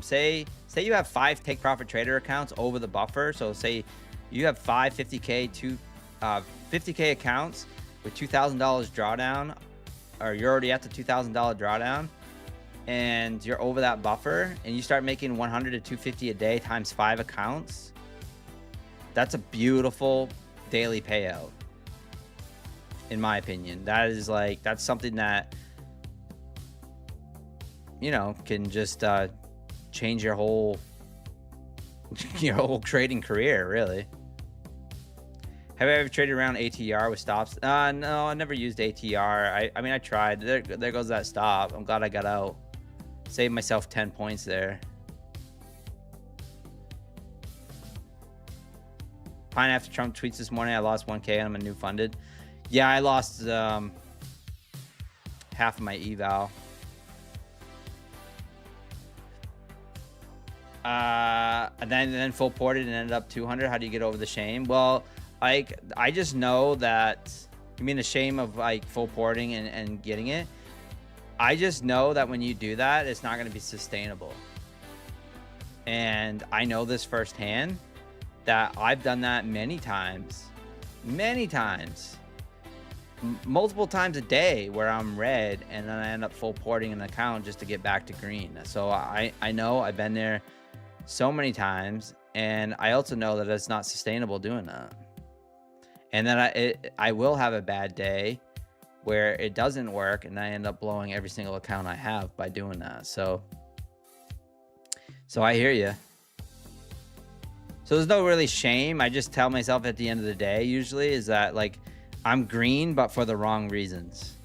say you have 5 take profit trader accounts over the buffer. So say you have 5 50k 50k accounts with $2,000 drawdown, or you're already at the $2,000 drawdown, and you're over that buffer, and you start making 100 to 250 a day times 5 accounts. That's a beautiful daily payout, in my opinion. That is like, that's something that, you know, can just change your whole trading career, really. Have I ever traded around ATR with stops? No, I never used ATR. I mean, I tried. There goes that stop. I'm glad I got out. Saved myself 10 points there. Pine after Trump tweets this morning, I lost 1K on my new funded. Yeah, I lost half of my eval. And then full ported and ended up 200. How do you get over the shame? Well, like, I just know that, you mean the shame of like full porting and getting it? I just know that when you do that, it's not going to be sustainable. And I know this firsthand, that I've done that many times, multiple times a day, where I'm red and then I end up full porting an account just to get back to green. So I know, I've been there so many times, and I also know that it's not sustainable doing that. And then I will have a bad day where it doesn't work, and I end up blowing every single account I have by doing that. So I hear you. So there's no really shame. I just tell myself at the end of the day, usually, is that like, I'm green, but for the wrong reasons.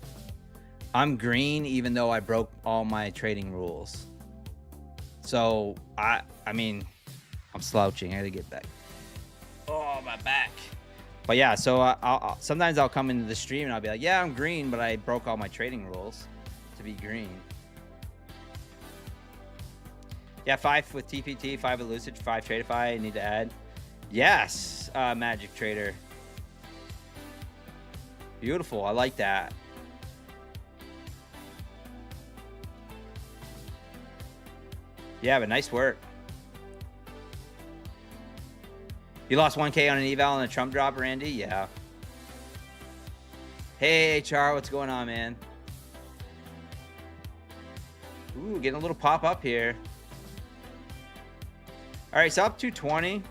I'm green even though I broke all my trading rules. So I mean, I'm slouching. I gotta get back. Oh, my back. But yeah, so sometimes I'll come into the stream and I'll be like, yeah, I'm green, but I broke all my trading rules to be green. Yeah, 5 with TPT, 5 with Lucid, 5 Tradeify. I need to add. Yes, Magic Trader. Beautiful. I like that. Yeah, but nice work. You lost 1K on an eval on a Trump drop, Randy? Yeah. Hey, HR, what's going on, man? Ooh, getting a little pop up here. All right, so up 220.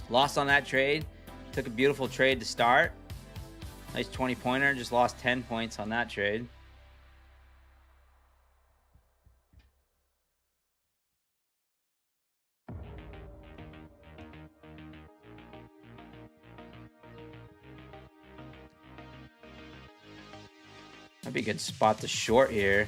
Lost on that trade. Took a beautiful trade to start. Nice 20-pointer. Just lost 10 points on that trade. That'd be a good spot to short here.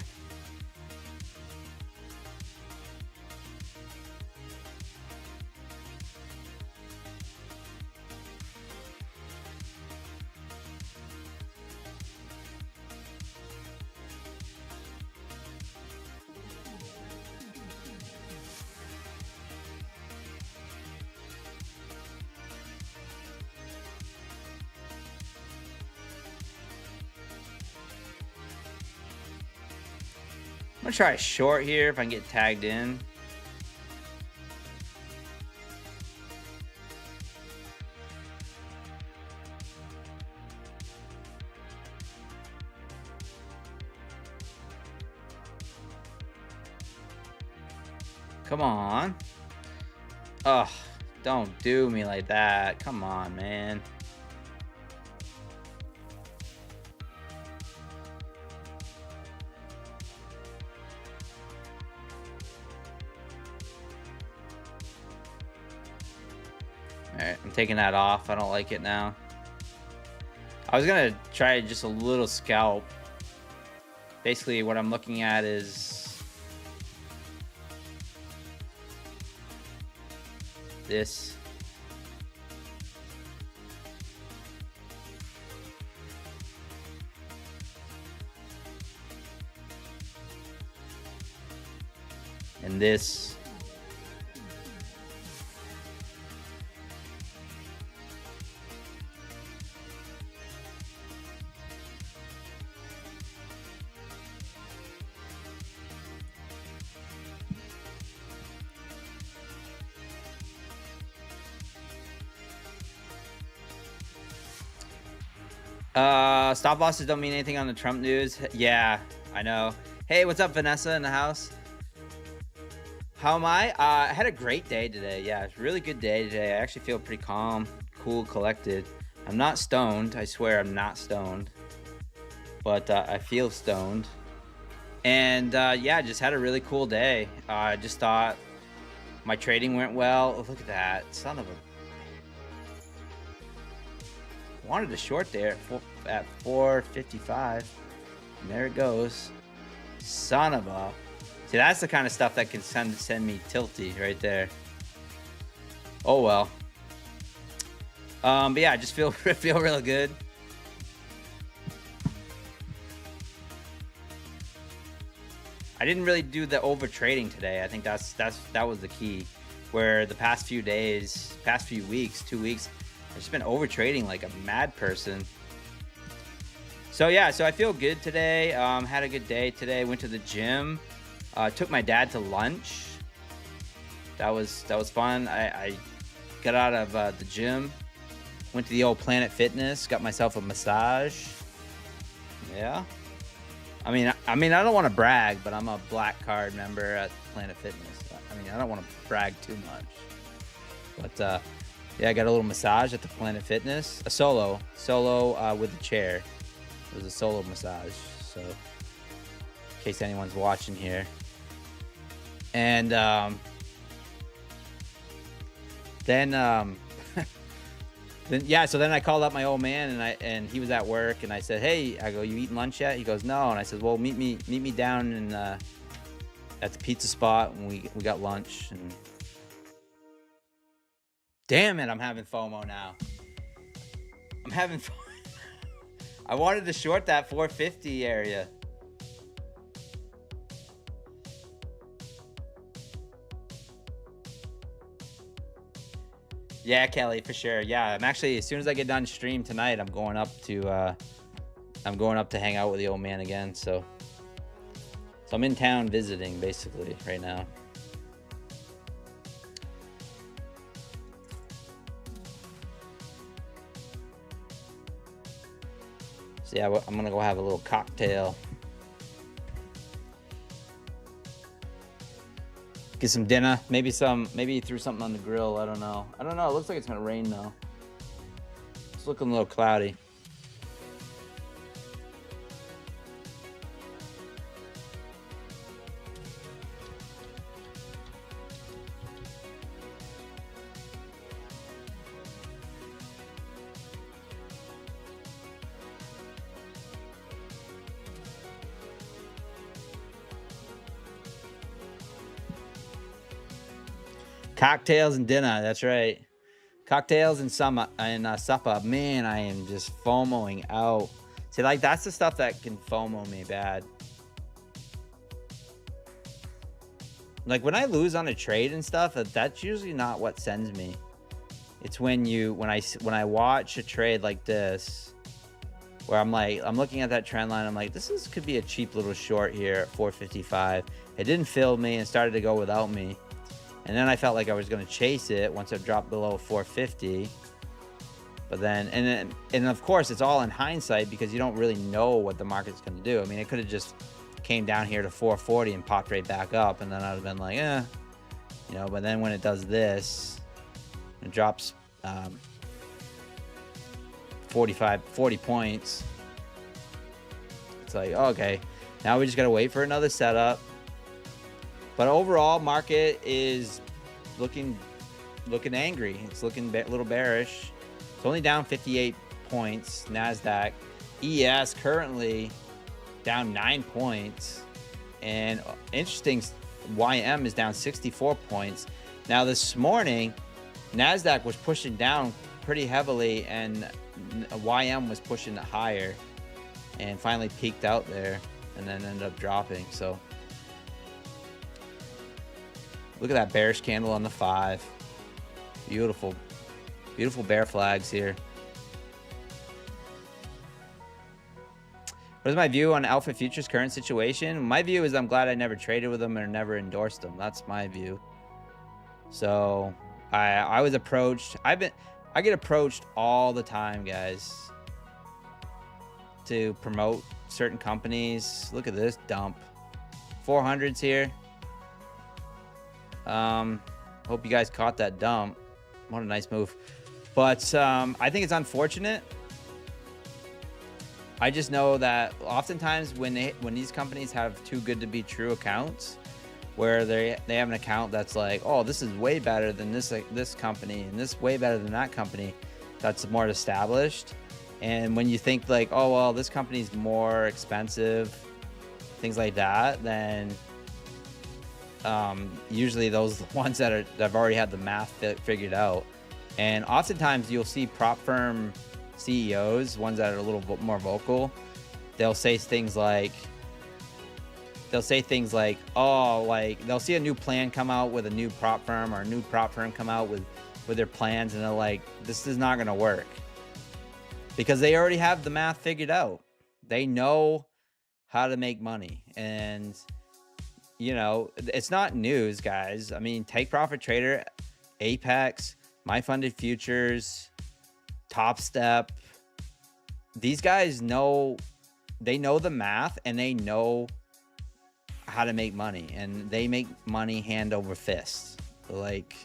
I'm gonna try a short here if I can get tagged in. Come on. Ugh, don't do me like that. Come on, man. Alright, I'm taking that off. I don't like it now. I was gonna try just a little scalp. Basically, what I'm looking at is this. And this. Stop losses don't mean anything on the Trump news. Yeah, I know. Hey, what's up, Vanessa in the house? How am I? I had a great day today. Yeah, it's a really good day today. I actually feel pretty calm, cool, collected. I'm not stoned. I swear I'm not stoned. But I feel stoned. And yeah, just had a really cool day. I just thought my trading went well. Oh, look at that. Son of a... Wanted to short there at 455. And there it goes. Son of a... See, that's the kind of stuff that can send me tilty right there. Oh well. But yeah, I just feel really good. I didn't really do the over trading today. I think that was the key. Where the past few days, past few weeks, 2 weeks, I've just been over trading like a mad person. So yeah, so I feel good today. Had a good day today. Went to the gym. Took my dad to lunch. That was fun. I got out of the gym. Went to the old Planet Fitness. Got myself a massage. Yeah. I mean, I don't want to brag, but I'm a black card member at Planet Fitness. I mean, I don't want to brag too much. But yeah, I got a little massage at the Planet Fitness. A solo with a chair. It was a solo massage. So, in case anyone's watching here. And then yeah, so then I called up my old man and he was at work and I said, "Hey," I go, "You eating lunch yet?" He goes, "No." And I said, "Well, meet me down in at the pizza spot." And we got lunch. And damn it, I'm having FOMO now. I'm having I wanted to short that 450 area. Yeah, Kelly, for sure. Yeah, I'm actually, as soon as I get done stream tonight, I'm going up to hang out with the old man again. So I'm in town visiting basically right now. So yeah, I'm gonna go have a little cocktail. Get some dinner, maybe threw something on the grill. I don't know. It looks like it's gonna rain though. It's looking a little cloudy. Cocktails and dinner, that's right. Cocktails and supper. Man, I am just FOMOing out. See, like, that's the stuff that can FOMO me bad. Like, when I lose on a trade and stuff, that's usually not what sends me. It's when I watch a trade like this, where I'm looking at that trend line, I'm like, could be a cheap little short here at 455. It didn't fill me and started to go without me. And then I felt like I was going to chase it once it dropped below 450. But then, and of course, it's all in hindsight because you don't really know what the market's going to do. I mean, it could have just came down here to 440 and popped right back up. And then I'd have been like, but then when it does this, it drops 40 points. It's like, okay, now we just got to wait for another setup. But overall, market is looking angry. It's looking a little bearish. It's only down 58 points. NASDAQ. ES currently down 9 points. And interesting, YM is down 64 points. Now this morning, NASDAQ was pushing down pretty heavily, and YM was pushing it higher, and finally peaked out there, and then ended up dropping. So look at that bearish candle on the 5. Beautiful, beautiful bear flags here. What is my view on Alpha Futures' current situation? My view is I'm glad I never traded with them or never endorsed them. That's my view. So I was approached. I get approached all the time, guys, to promote certain companies. Look at this dump. 400s here. Hope you guys caught that dump. What a nice move. But I think it's unfortunate. I just know that oftentimes when these companies have too good to be true accounts, where they have an account that's like, oh, this is way better than this company, and this way better than that company that's more established. And when you think like, oh well, this company's more expensive, things like that, then usually those are the ones that have already had the math figured out. And oftentimes you'll see prop firm CEOs, ones that are a little bit more vocal, they'll say things like, oh, like they'll see a new plan come out with a new prop firm, or a new prop firm come out with their plans, and they're like, this is not going to work, because they already have the math figured out. They know how to make money. And you know, it's not news, guys. I mean, Take Profit Trader, Apex, My Funded Futures, Top Step, these guys know, they know the math, and they know how to make money, and they make money hand over fist. Like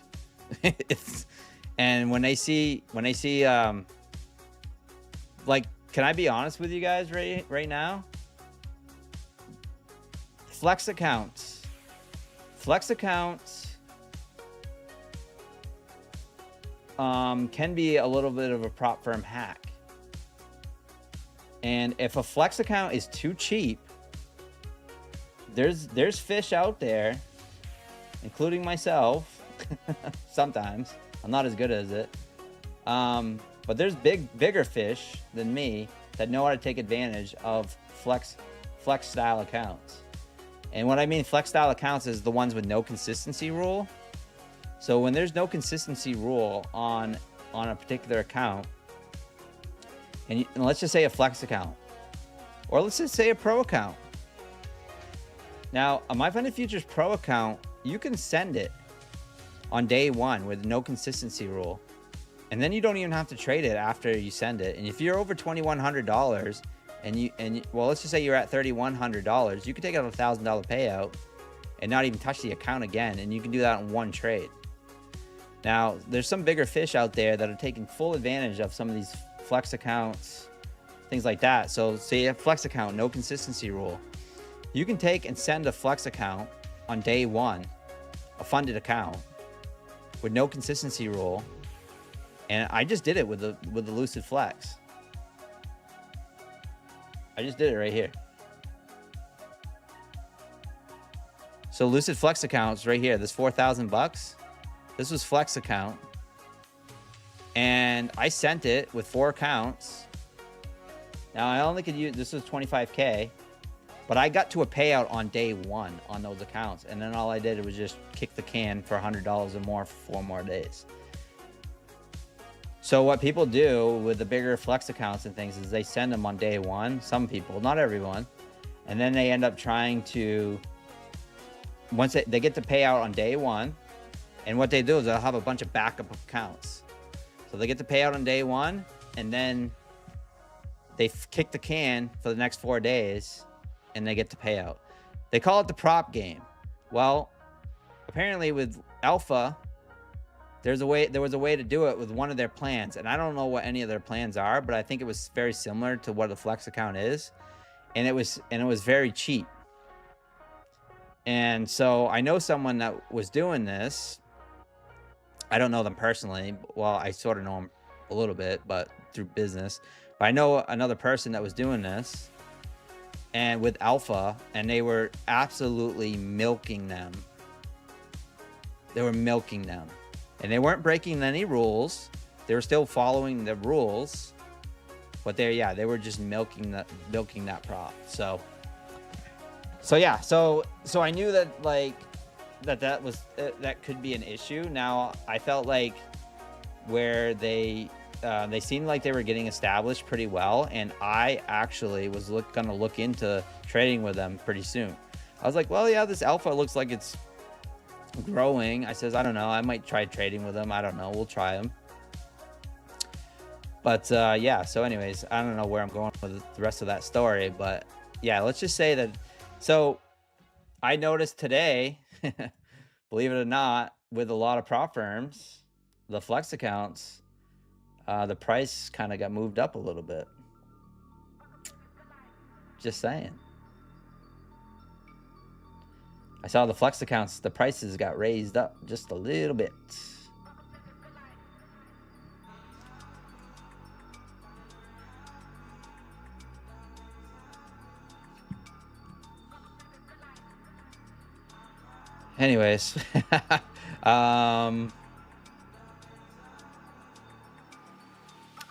it's, and when they see like, can I be honest with you guys right now? Flex accounts can be a little bit of a prop firm hack. And if a flex account is too cheap, there's fish out there, including myself. Sometimes I'm not as good as it, but there's bigger fish than me that know how to take advantage of flex style accounts. And what I mean flex style accounts is the ones with no consistency rule. So when there's no consistency rule on a particular account, and let's just say a flex account, or let's just say a pro account. Now, a My Funded Futures Pro account, you can send it on day 1 with no consistency rule, and then you don't even have to trade it after you send it. And if you're over $2,100, well, let's just say you're at $3,100, you can take out a $1,000 payout and not even touch the account again, and you can do that in one trade. Now, there's some bigger fish out there that are taking full advantage of some of these flex accounts, things like that. So say a flex account, no consistency rule. You can take and send a flex account on day 1, a funded account with no consistency rule. And I just did it with the Lucid Flex. I just did it right here. So Lucid Flex accounts right here, this 4,000 bucks. This was Flex account. And I sent it with 4 accounts. Now I only could use, this was 25K, but I got to a payout on day 1 on those accounts. And then all I did was just kick the can for $100 or more for 4 more days. So what people do with the bigger flex accounts and things is they send them on day 1. Some people, not everyone. And then they end up trying to, once they get the payout on day 1, and what they do is they'll have a bunch of backup accounts. So they get the payout on day 1, and then they kick the can for the next 4 days, and they get the payout. They call it the prop game. Well, apparently with Alpha, there was a way to do it with one of their plans, and I don't know what any of their plans are, but I think it was very similar to what a flex account is, and it was very cheap. And so I know someone that was doing this. I don't know them personally. Well, I sort of know them a little bit, but through business. But I know another person that was doing this, and with Alpha, and they were absolutely milking them. They were milking them. and they weren't breaking any rules. They were still following the rules, but they were just milking that prop. So yeah, so I knew that like that could be an issue. Now I felt like where they seemed like they were getting established pretty well, and I actually was gonna look into trading with them pretty soon. I was like, well, yeah, this alpha looks like it's growing. I says, I don't know, I might try trading with them. I don't know, we'll try them. But yeah, so anyways, I don't know where I'm going with the rest of that story, but yeah, let's just say that. So I noticed today, believe it or not, with a lot of prop firms, the flex accounts, the price kind of got moved up a little bit. Just saying. I saw the flex accounts, the prices got raised up just a little bit. Anyways,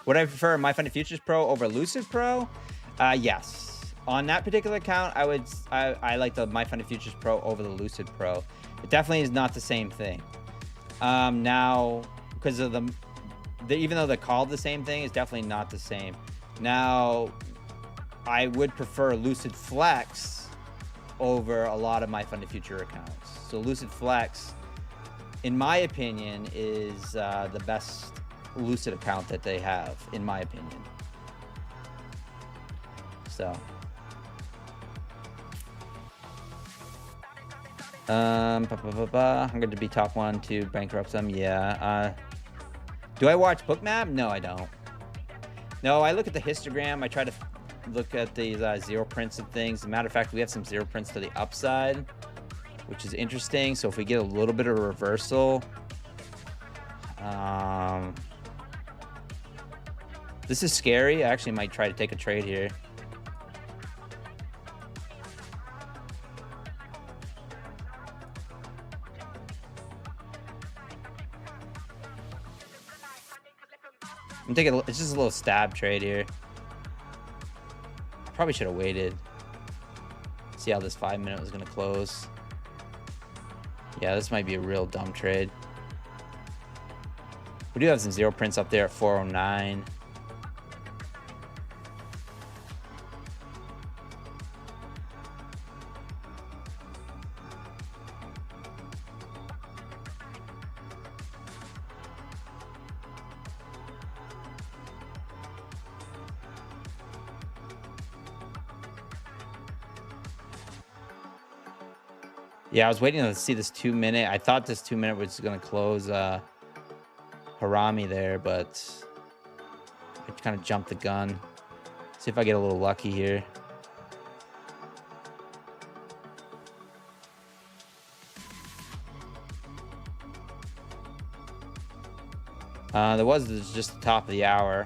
would I prefer My Funded Futures Pro over Lucid Pro? Yes. On that particular account, I like the My Funded Futures Pro over the Lucid Pro. It definitely is not the same thing. Now, because of even though they're called the same thing, it's definitely not the same. Now, I would prefer Lucid Flex over a lot of My Funded Future accounts. So Lucid Flex, in my opinion, is the best Lucid account that they have, in my opinion. So I'm going to be top 1 to bankrupt them. Yeah. Do I watch Bookmap? No, I don't. No, I look at the histogram. I try to look at these zero prints and things. As a matter of fact, we have some zero prints to the upside, which is interesting. So if we get a little bit of a reversal, this is scary. I actually might try to take a trade here. I'm taking it's just a little stab trade here. I probably should have waited. See how this 5-minute was going to close. Yeah, this might be a real dumb trade. We do have some zero prints up there at 409. Yeah, I was waiting to see this 2-minute. I thought this 2-minute was going to close Harami there, but I kind of jumped the gun. See if I get a little lucky here. There was just the top of the hour.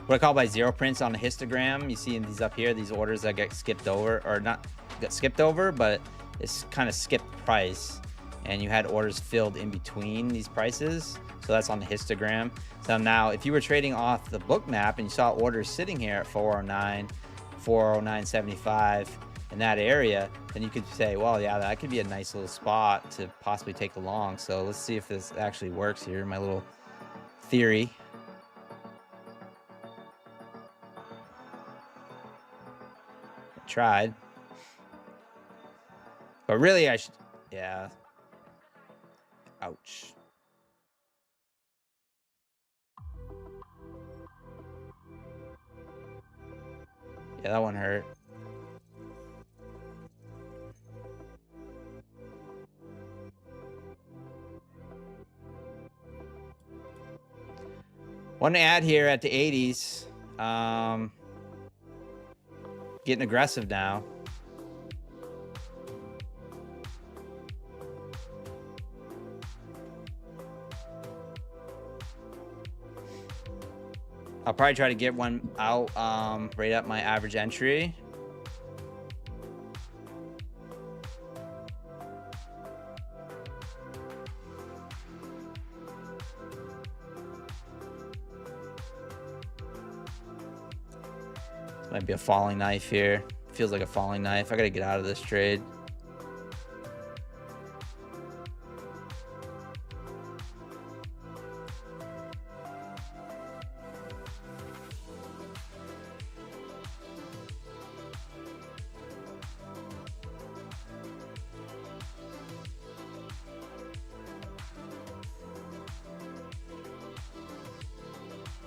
What I call by zero prints on a histogram, you see these up here, these orders that get skipped over, or not get skipped over, but it's kind of skipped price, and you had orders filled in between these prices. So that's on the histogram. So now if you were trading off the book map and you saw orders sitting here at 409, 409.75 in that area, then you could say, well, yeah, that could be a nice little spot to possibly take a long. So let's see if this actually works here, my little theory. Tried, but really I should, yeah, ouch. Yeah, that one hurt. One ad here at the 80s. Getting aggressive now. I'll probably try to get one out right at my average entry. Might be a falling knife here. Feels like a falling knife. I gotta get out of this trade.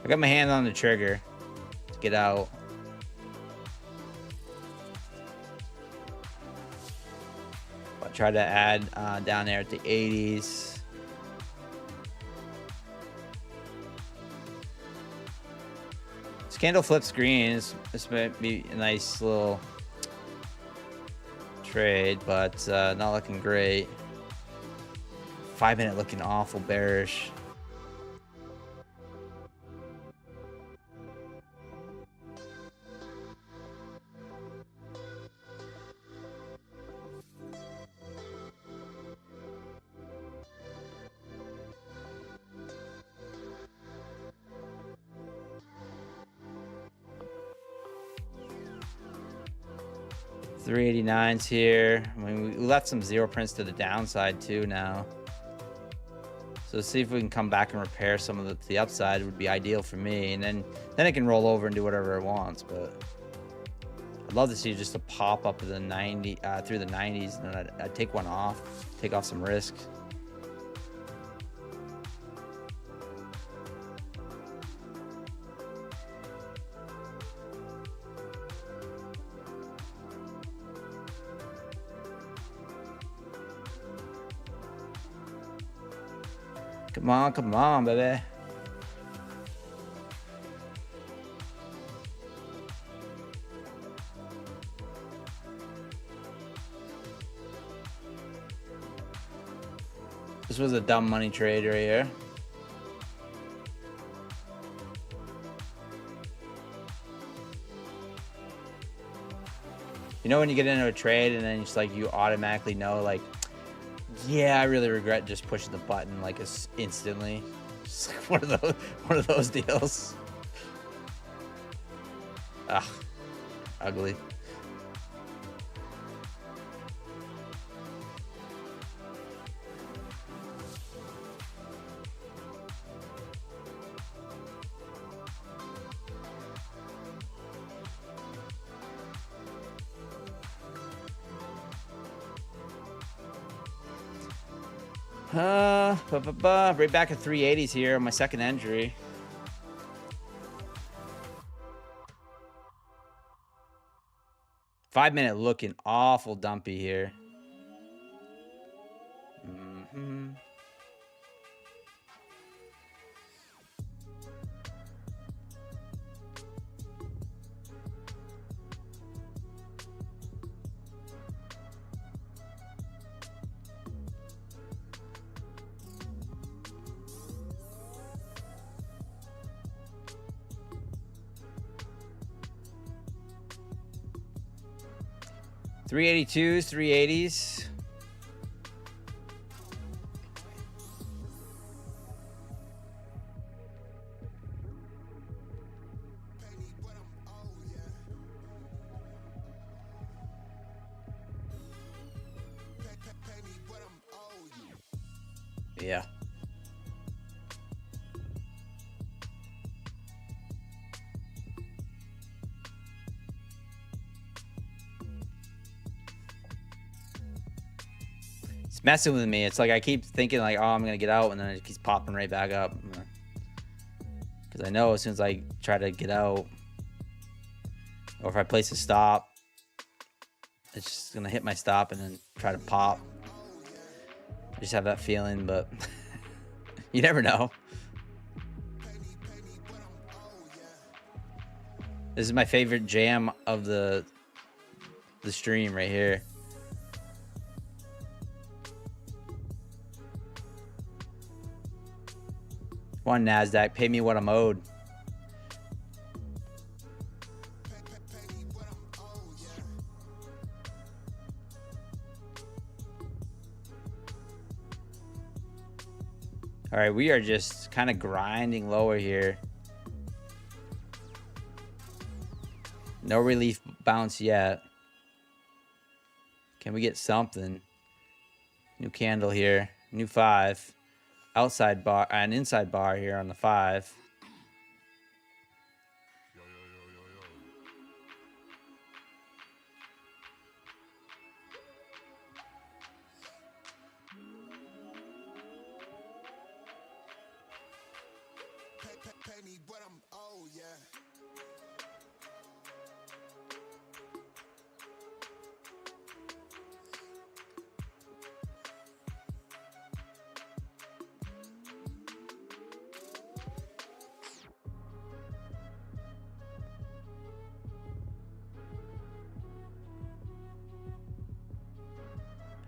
I got my hand on the trigger to get out. I'll try to add down there at the 80s. This candle flips green. This might be a nice little trade, but not looking great. 5 minute looking awful bearish. $389s here. I mean, we left some zero prints to the downside too now. So let's see if we can come back and repair some of the upside. Would be ideal for me, and then it can roll over and do whatever it wants. But I'd love to see just a pop up to the 90 through the 90s, and then I'd take one off, take off some risk. Come on, baby. This was a dumb money trade right here. You know when you get into a trade and then it's like you automatically know, like, yeah, I really regret just pushing the button like instantly. Just like one of those deals. Ugh, ugly. Right back at 380s here, my second entry. Five minute looking awful dumpy here. $382s, $380s. Yeah. It's messing with me. It's like I keep thinking like, oh, I'm gonna get out, and then it keeps popping right back up. Because I know as soon as I try to get out, or if I place a stop, it's just gonna hit my stop and then try to pop. I just have that feeling, but you never know. This is my favorite jam of the stream right here. One NASDAQ, pay me what I'm owed. All right, we are just kind of grinding lower here. No relief bounce yet. Can we get something? New candle here. New 5. Outside bar, an inside bar here on the 5. Pay me what I'm owed, yeah.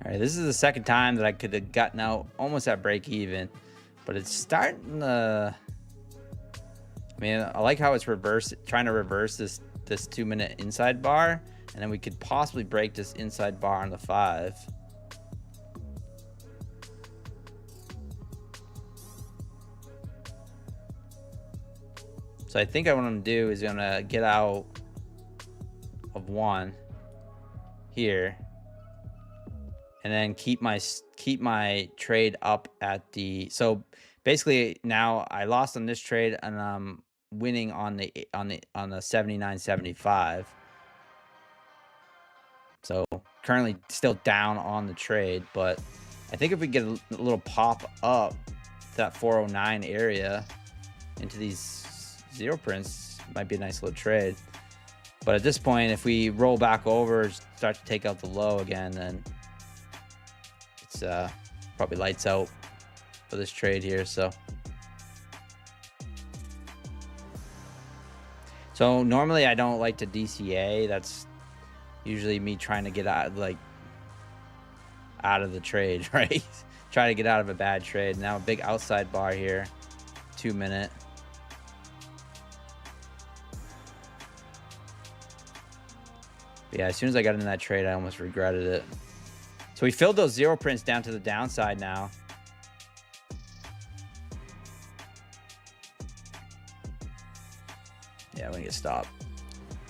All right, this is the second time that I could have gotten out almost at break even, but it's starting to. I mean, I like how it's trying to reverse this 2-minute inside bar, and then we could possibly break this inside bar on the 5. So I think what I'm gonna do is gonna get out of 1 here, and then keep my trade up at the. So basically now I lost on this trade, and I'm winning on the 79.75. So currently still down on the trade, but I think if we get a little pop up to that 409 area into these 0 prints, might be a nice little trade. But at this point, if we roll back over, start to take out the low again, then it's probably lights out for this trade here. So normally I don't like to DCA. That's usually me trying to get out of the trade, right? Try to get out of a bad trade. Now a big outside bar here, 2-minute. Yeah, as soon as I got into that trade, I almost regretted it. So we filled those 0 prints down to the downside now. Yeah, we're gonna get stopped.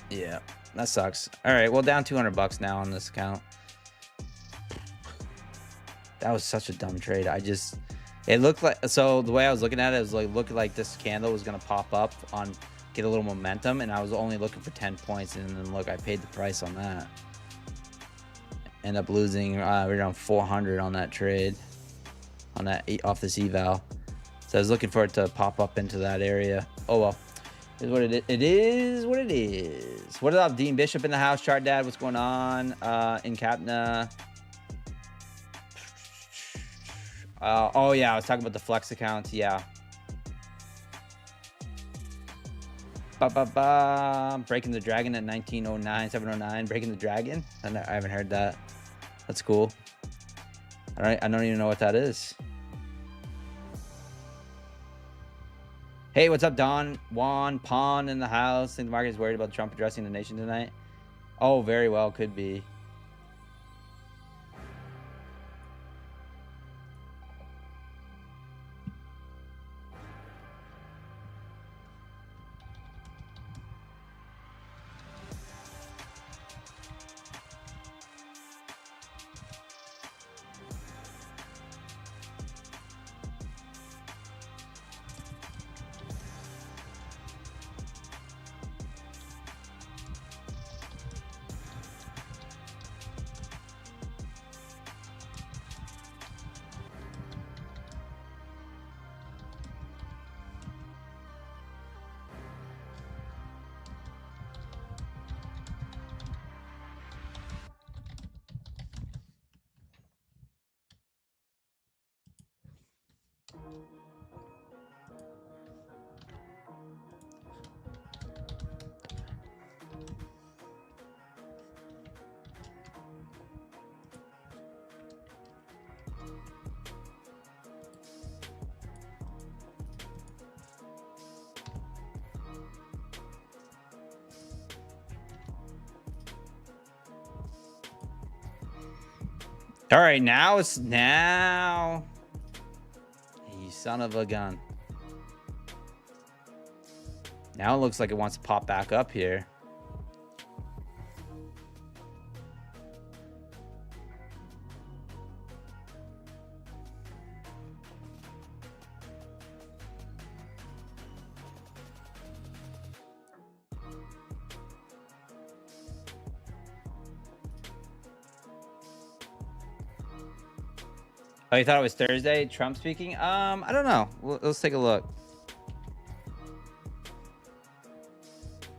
Yeah, that sucks. All right, well, down $200 now on this account. That was such a dumb trade. It looked like, so the way I was looking at it was like, looked like this candle was gonna pop up on, get a little momentum, and I was only looking for 10 points, and then look, I paid the price on that. End up losing around 400 on that trade, on that off this eval. So I was looking for it to pop up into that area. Oh well, it is what it is. It is what it is. What up, Dean Bishop in the house? Chart Dad, what's going on? In Capna. Oh yeah, I was talking about the flex accounts. Yeah. Breaking the Dragon at 1909, 709. Breaking the Dragon. I haven't heard that. That's cool. I don't even know what that is. Hey, what's up, Don? Juan Pond in the house. Think the market is worried about Trump addressing the nation tonight? Oh, very well, could be. All right, now you son of a gun. Now it looks like it wants to pop back up here. Oh, you thought it was Thursday? Trump speaking? I don't know. Let's take a look.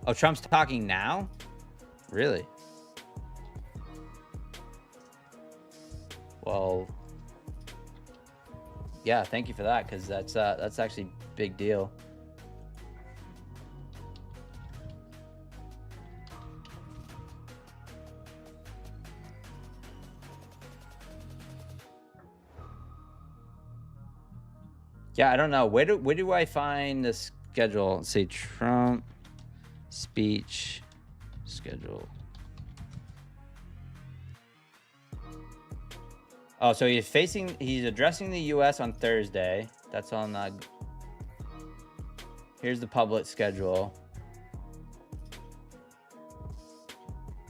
Oh, Trump's talking now? Really? Well, yeah, thank you for that, because that's actually a big deal. Yeah, I don't know. Where do I find the schedule? Let's see, Trump speech schedule. Oh, so he's addressing the U.S. on Thursday. That's on, here's the public schedule.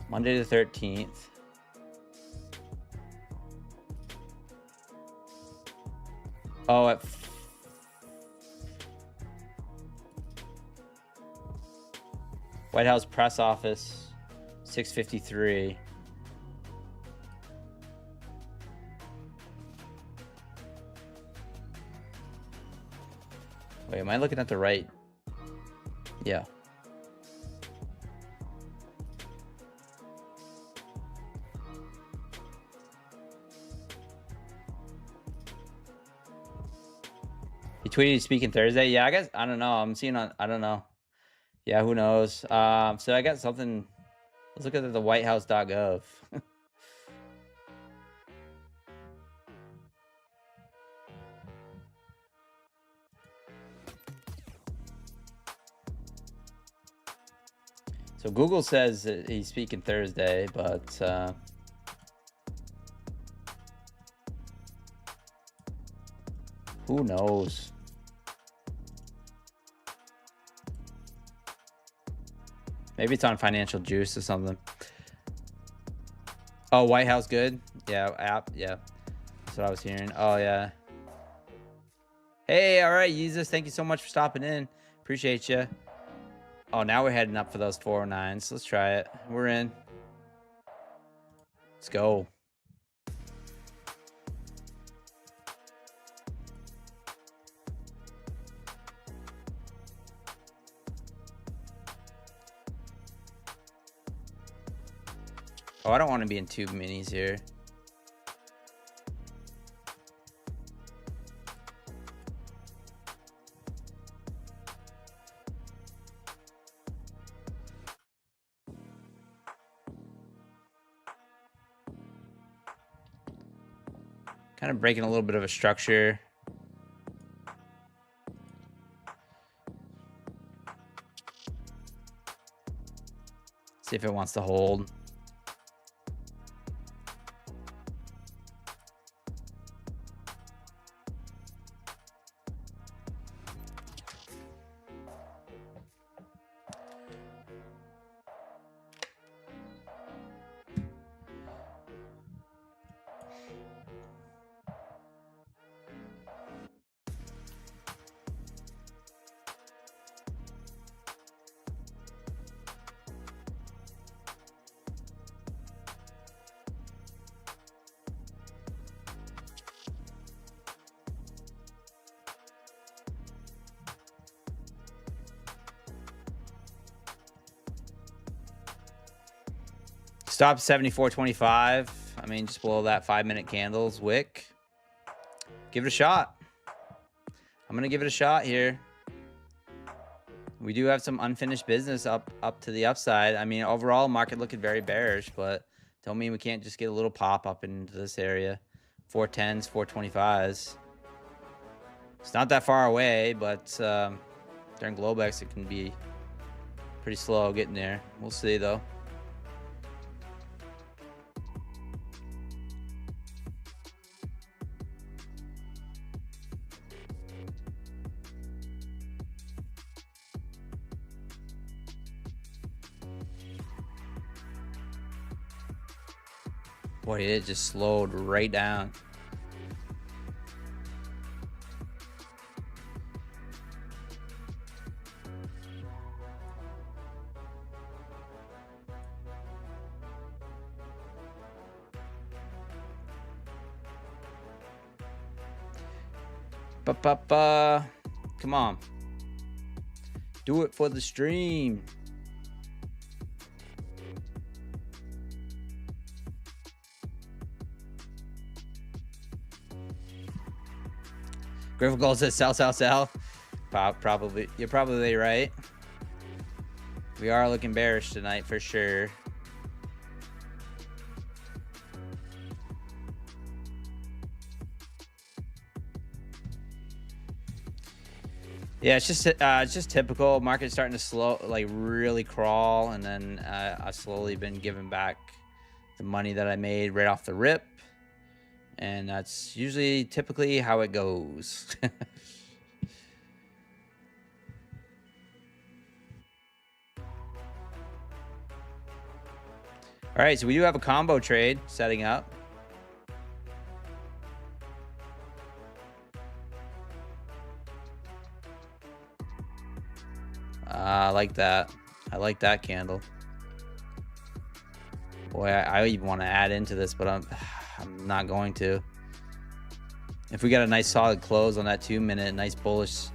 Monday the 13th. Oh, at White House press office, 6:53. Wait, am I looking at the right? Yeah. He tweeted he's speaking Thursday. Yeah, I guess, I don't know. I'm seeing on, I don't know. Yeah, who knows? So I got something. Let's look at the whitehouse.gov. So Google says that he's speaking Thursday, but who knows? Maybe it's on Financial Juice or something. Oh, White House good? Yeah, app. Yeah, that's what I was hearing. Oh, yeah. Hey, all right, Jesus. Thank you so much for stopping in. Appreciate you. Oh, now we're heading up for those 409s. Let's try it. We're in. Let's go. Oh, I don't want to be in tube minis here. Kind of breaking a little bit of a structure. See if it wants to hold. Stop 74.25. I mean, just below that 5-minute candles wick. Give it a shot. I'm gonna give it a shot here. We do have some unfinished business up to the upside. I mean, overall market looking very bearish, but don't mean we can't just get a little pop up into this area. 410s, 425s. It's not that far away, but during Globex it can be pretty slow getting there. We'll see though. Boy, it just slowed right down. Come on. Do it for the stream. Griffin Gold says sell. Probably. You're probably right. We are looking bearish tonight for sure. Yeah, it's just typical. Market's starting to really crawl, and then I've slowly been giving back the money that I made right off the rip, and that's usually typically how it goes. All right, so we do have a combo trade setting up. I like that. I like that candle. Boy, I even want to add into this, but I'm not going to. If we got a nice solid close on that 2 minute, nice bullish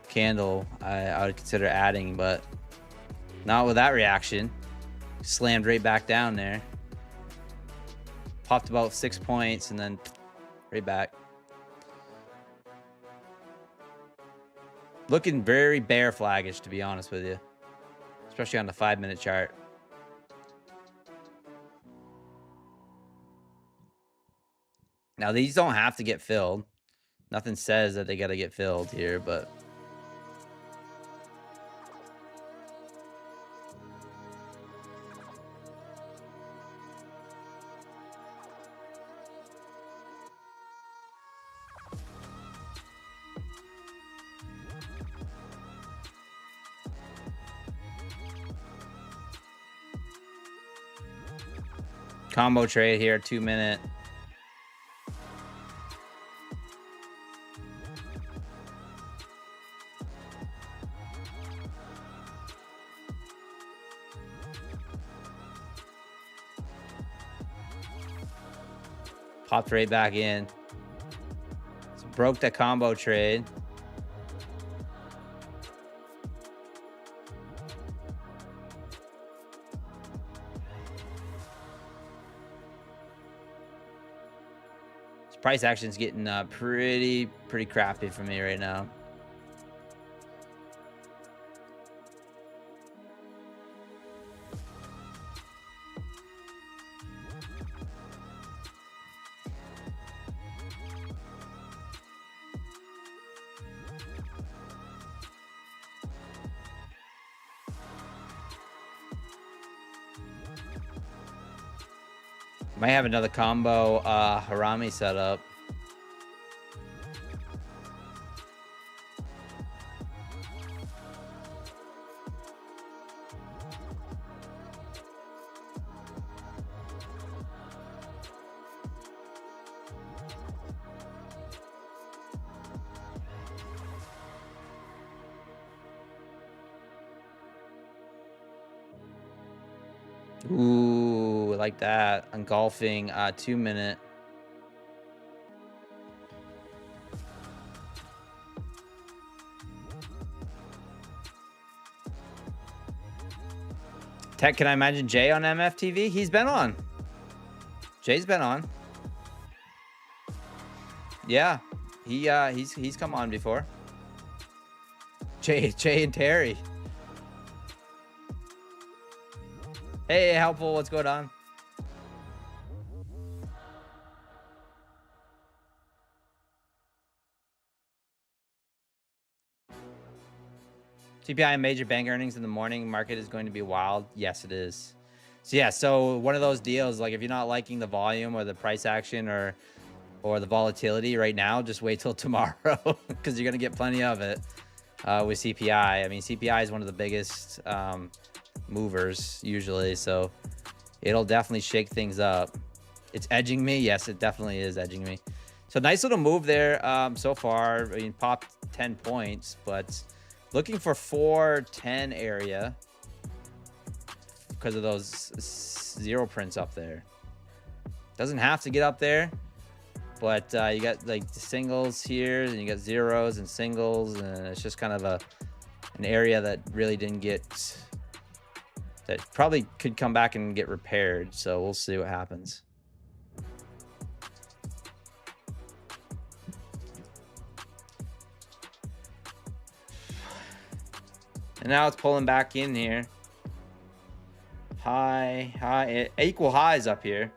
candle, I would consider adding, but not with that reaction. Slammed right back down there. Popped about 6 points and then right back. Looking very bear flaggish, to be honest with you, especially on the 5 minute chart. Now, these don't have to get filled. Nothing says that they got to get filled here, but combo trade here, 2 minute. Popped right back in. So broke the combo trade. Price action's getting pretty crappy for me right now. Might have another combo Harami set up. Ooh, like that. Engulfing 2 minute. Tech, can I imagine Jay on MFTV? He's been on. Jay's been on. Yeah, he's come on before. Jay and Terry. Hey, helpful. What's going on? CPI and major bank earnings in the morning. Market is going to be wild. Yes, it is. So yeah, so one of those deals, like if you're not liking the volume or the price action or the volatility right now, just wait till tomorrow because you're gonna get plenty of it with CPI. I mean, CPI is one of the biggest movers usually, so it'll definitely shake things up. It's edging me. Yes, it definitely is edging me. So nice little move there so far. I mean, popped 10 points, but looking for 410 area because of those zero prints up there. Doesn't have to get up there, But you got like the singles here, and you got zeros and singles, and it's just kind of an area that really didn't get, that probably could come back and get repaired. So we'll see what happens. And now it's pulling back in here. High, equal highs up here.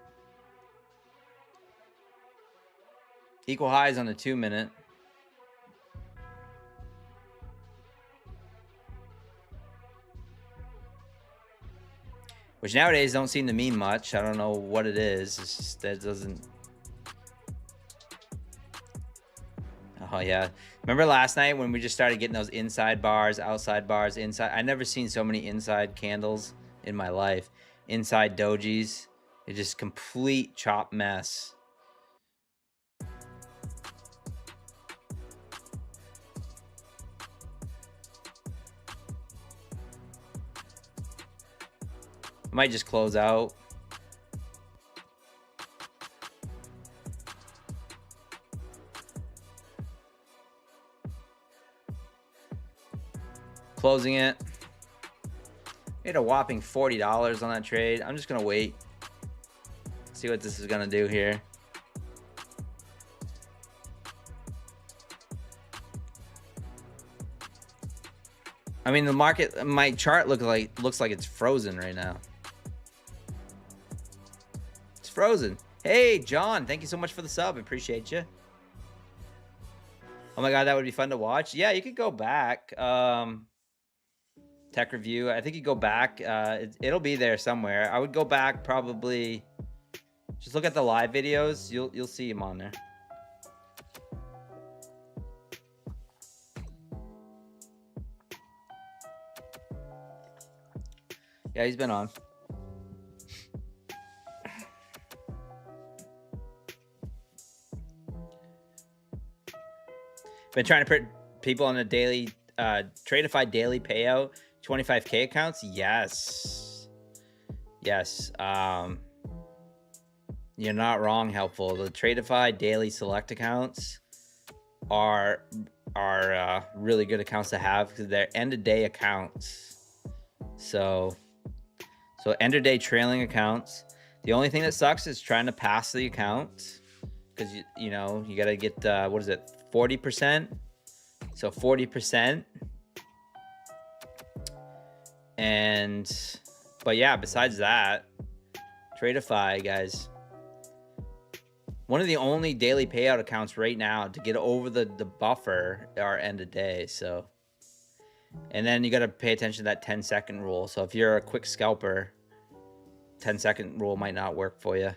Equal highs on the 2-minute. Which nowadays don't seem to mean much. I don't know what it is. It's just that doesn't. Oh yeah. Remember last night when we just started getting those inside bars, outside bars, inside? I never seen so many inside candles in my life. Inside dojis. It's just complete chop mess. Might just close out. Closing it. Made a whopping $40 on that trade. I'm just gonna wait. See what this is gonna do here. I mean, the market, my chart looks like it's frozen right now. It's frozen. Hey, John, thank you so much for the sub. I appreciate you. Oh my God, that would be fun to watch. Yeah, you could go back. Tech review. I think you go back. It'll be there somewhere. I would go back probably. Just look at the live videos. You'll see him on there. Yeah, he's been on. Been trying to put people on a daily, Tradeify daily payout, 25K accounts. Yes. Yes. You're not wrong, Helpful. The Tradeify daily select accounts are really good accounts to have because they're end of day accounts. So end of day trailing accounts. The only thing that sucks is trying to pass the account because you know you got to get what is it, 40%? So 40%. But yeah, besides that, Tradeify, guys, one of the only daily payout accounts right now to get over the buffer are end of day. So, and then you got to pay attention to that 10-second rule. So if you're a quick scalper, 10-second rule might not work for you.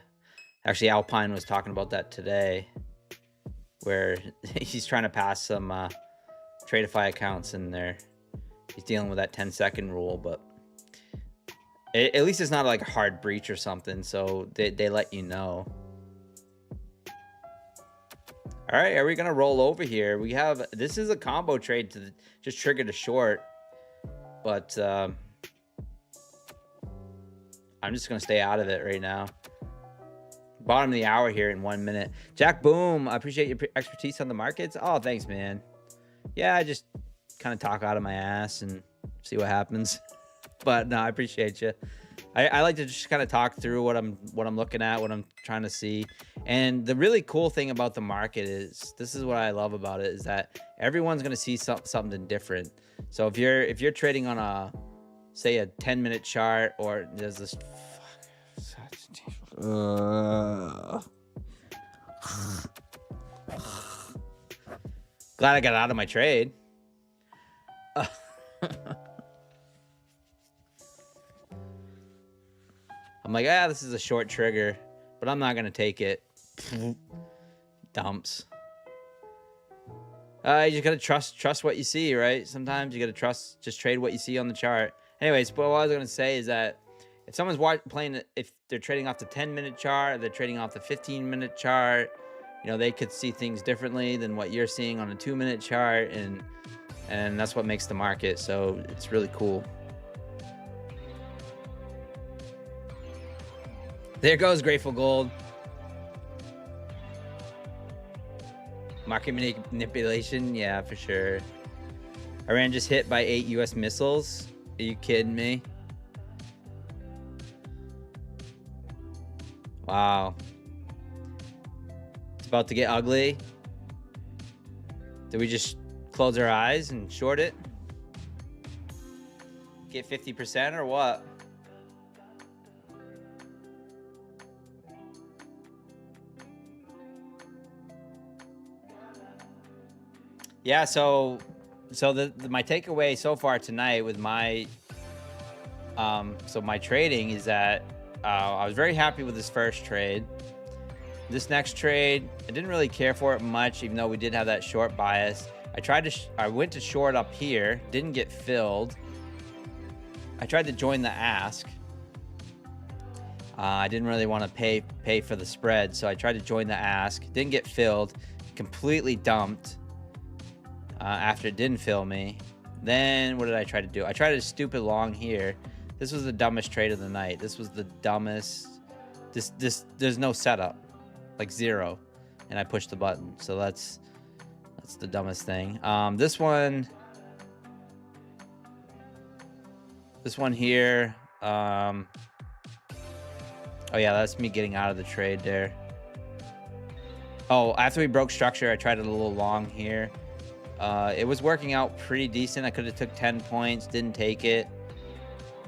Actually, Alpine was talking about that today, where he's trying to pass some Tradeify accounts and he's dealing with that 10-second rule, but at least it's not like a hard breach or something, so they let you know. All right, are we gonna roll over here? We have, this is a combo trade to just triggered a short, but I'm just gonna stay out of it right now. Bottom of the hour here in 1 minute. Jack Boom, I appreciate your expertise on the markets. Oh, thanks, man. Yeah, I just kind of talk out of my ass and see what happens. But no, I appreciate you. I like to just kind of talk through what I'm looking at, what I'm trying to see. And the really cool thing about the market is, this is what I love about it, is that everyone's going to see something different. So if you're trading on a, say, a 10-minute chart, or there's this glad I got out of my trade. I'm like, this is a short trigger, but I'm not gonna take it. Dumps. You just gotta trust what you see, right? Sometimes you gotta just trade what you see on the chart. Anyways, but what I was gonna say is that if someone's playing, if they're trading off the 10-minute chart, they're trading off the 15-minute chart, you know, they could see things differently than what you're seeing on a 2-minute chart, and that's what makes the market. So it's really cool. There goes Grateful Gold. Market manipulation, yeah, for sure. Iran just hit by 8 U.S. missiles. Are you kidding me? Wow. It's about to get ugly. Did we just close our eyes and short it? Get 50% or what? Yeah, so my takeaway so far tonight with my my trading is that I was very happy with this first trade. This next trade, I didn't really care for it much, even though we did have that short bias. I went to short up here, didn't get filled. I tried to join the ask. I didn't really want to pay for the spread, so I tried to join the ask. Didn't get filled. Completely dumped after it didn't fill me. Then what did I try to do? I tried a stupid long here. This was the dumbest trade of the night. This was the dumbest. There's no setup, like zero, and I pushed the button. So that's the dumbest thing. This one here. Oh yeah, that's me getting out of the trade there. Oh, after we broke structure, I tried it a little long here. It was working out pretty decent. I could have took 10 points, didn't take it.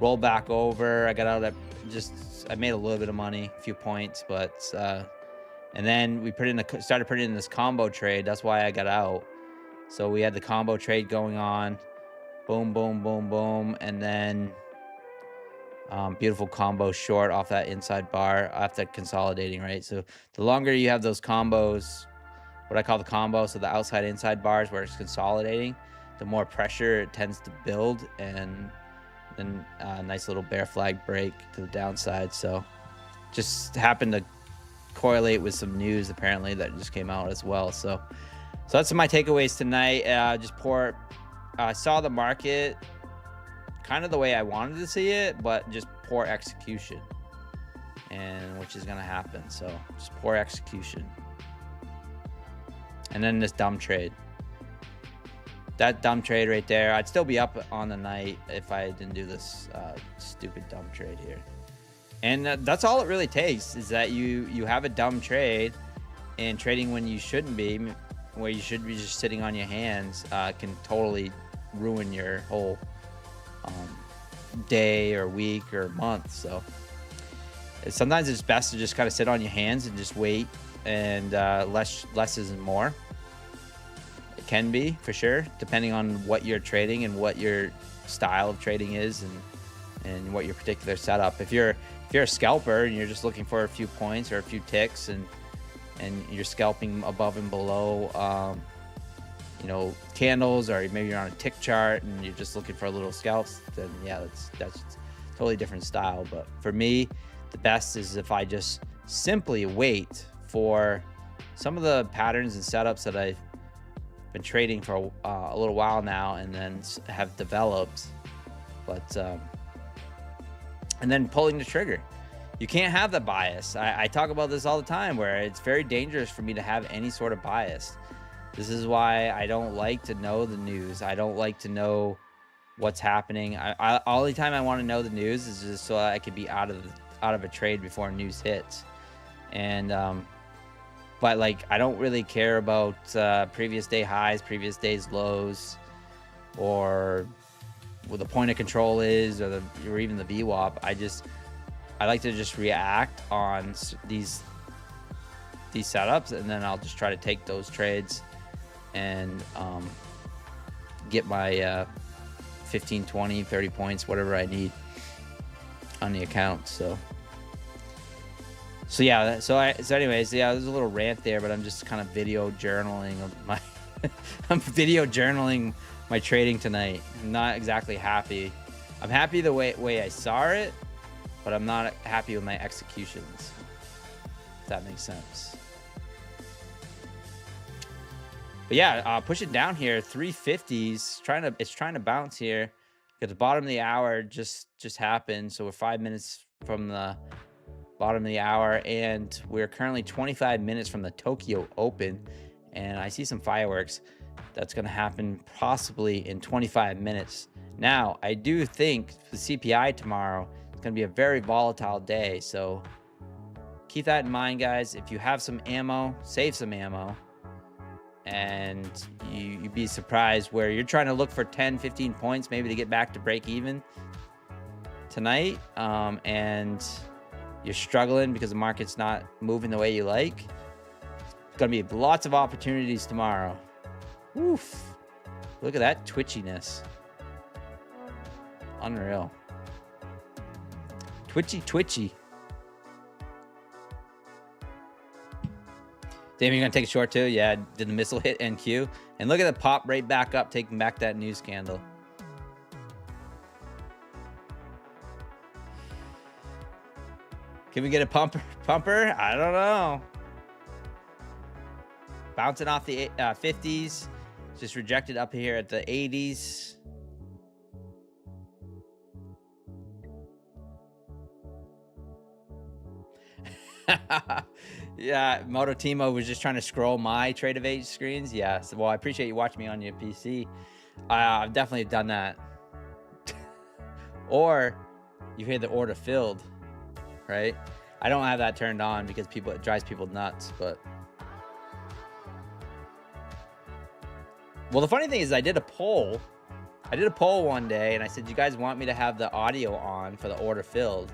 Roll back over. I got out of I made a little bit of money, a few points, but and then we started putting in this combo trade. That's why I got out. So we had the combo trade going on. Boom, boom, boom, boom, and then beautiful combo short off that inside bar after consolidating, right? So the longer you have those combos, what I call the combo, so the outside inside bars where it's consolidating, the more pressure it tends to build, and then a nice little bear flag break to the downside. So just happened to correlate with some news apparently that just came out as well. So that's my takeaways tonight. I saw the market kind of the way I wanted to see it, but just poor execution, and which is going to happen. So just poor execution. And then this dumb trade. That dumb trade right there. I'd still be up on the night if I didn't do this stupid dumb trade here. And that's all it really takes, is that you have a dumb trade, and trading when you shouldn't be, where you should be just sitting on your hands, can totally ruin your whole day or week or month. So sometimes it's best to just kind of sit on your hands and just wait, and less isn't more. It can be, for sure, depending on what you're trading and what your style of trading is, and what your particular setup. If you're a scalper and you're just looking for a few points or a few ticks, and you're scalping above and below candles, or maybe you're on a tick chart and you're just looking for a little scalps, then yeah, that's totally different style. But for me, the best is if I just simply wait for some of the patterns and setups that I've been trading for a little while now, and then have developed, but and then pulling the trigger. You can't have the bias. I talk about this all the time, where it's very dangerous for me to have any sort of bias. This is why I don't like to know the news. I don't like to know what's happening. All the time I want to know the news is just so I could be out of a trade before news hits. And but like, I don't really care about previous day highs, previous day's lows, or what the point of control is, or even the VWAP. I like to just react on these setups, and then I'll just try to take those trades and get my 15, 20, 30 points, whatever I need on the account. So yeah, so anyways, yeah, there's a little rant there, but I'm just kind of video journaling my trading tonight. I'm not exactly happy. I'm happy the way I saw it, but I'm not happy with my executions, if that makes sense. But yeah, push it down here, 350s. It's trying to bounce here. At the bottom of the hour just happened, so we're 5 minutes from the bottom of the hour, and we're currently 25 minutes from the Tokyo Open, and I see some fireworks. That's going to happen possibly in 25 minutes. Now, I do think the CPI tomorrow is going to be a very volatile day, so keep that in mind, guys. If you have some ammo, save some ammo, and you'd be surprised where you're trying to look for 10, 15 points maybe to get back to break even tonight, and you're struggling because the market's not moving the way you like. It's going to be lots of opportunities tomorrow. Oof. Look at that twitchiness. Unreal. Twitchy. Damien, you're gonna take a short too? Yeah, did the missile hit NQ? And look at the pop right back up, taking back that news candle. Can we get a pumper? I don't know. Bouncing off the 50s. Just rejected up here at the 80s. Yeah, Moto Timo was just trying to scroll my Trade of Age screens. Yeah, so, well, I appreciate you watching me on your PC. I've definitely done that. Or you hear the order filled, right? I don't have that turned on because it drives people nuts, but. Well, the funny thing is I did a poll. I did a poll one day, and I said, you guys want me to have the audio on for the order filled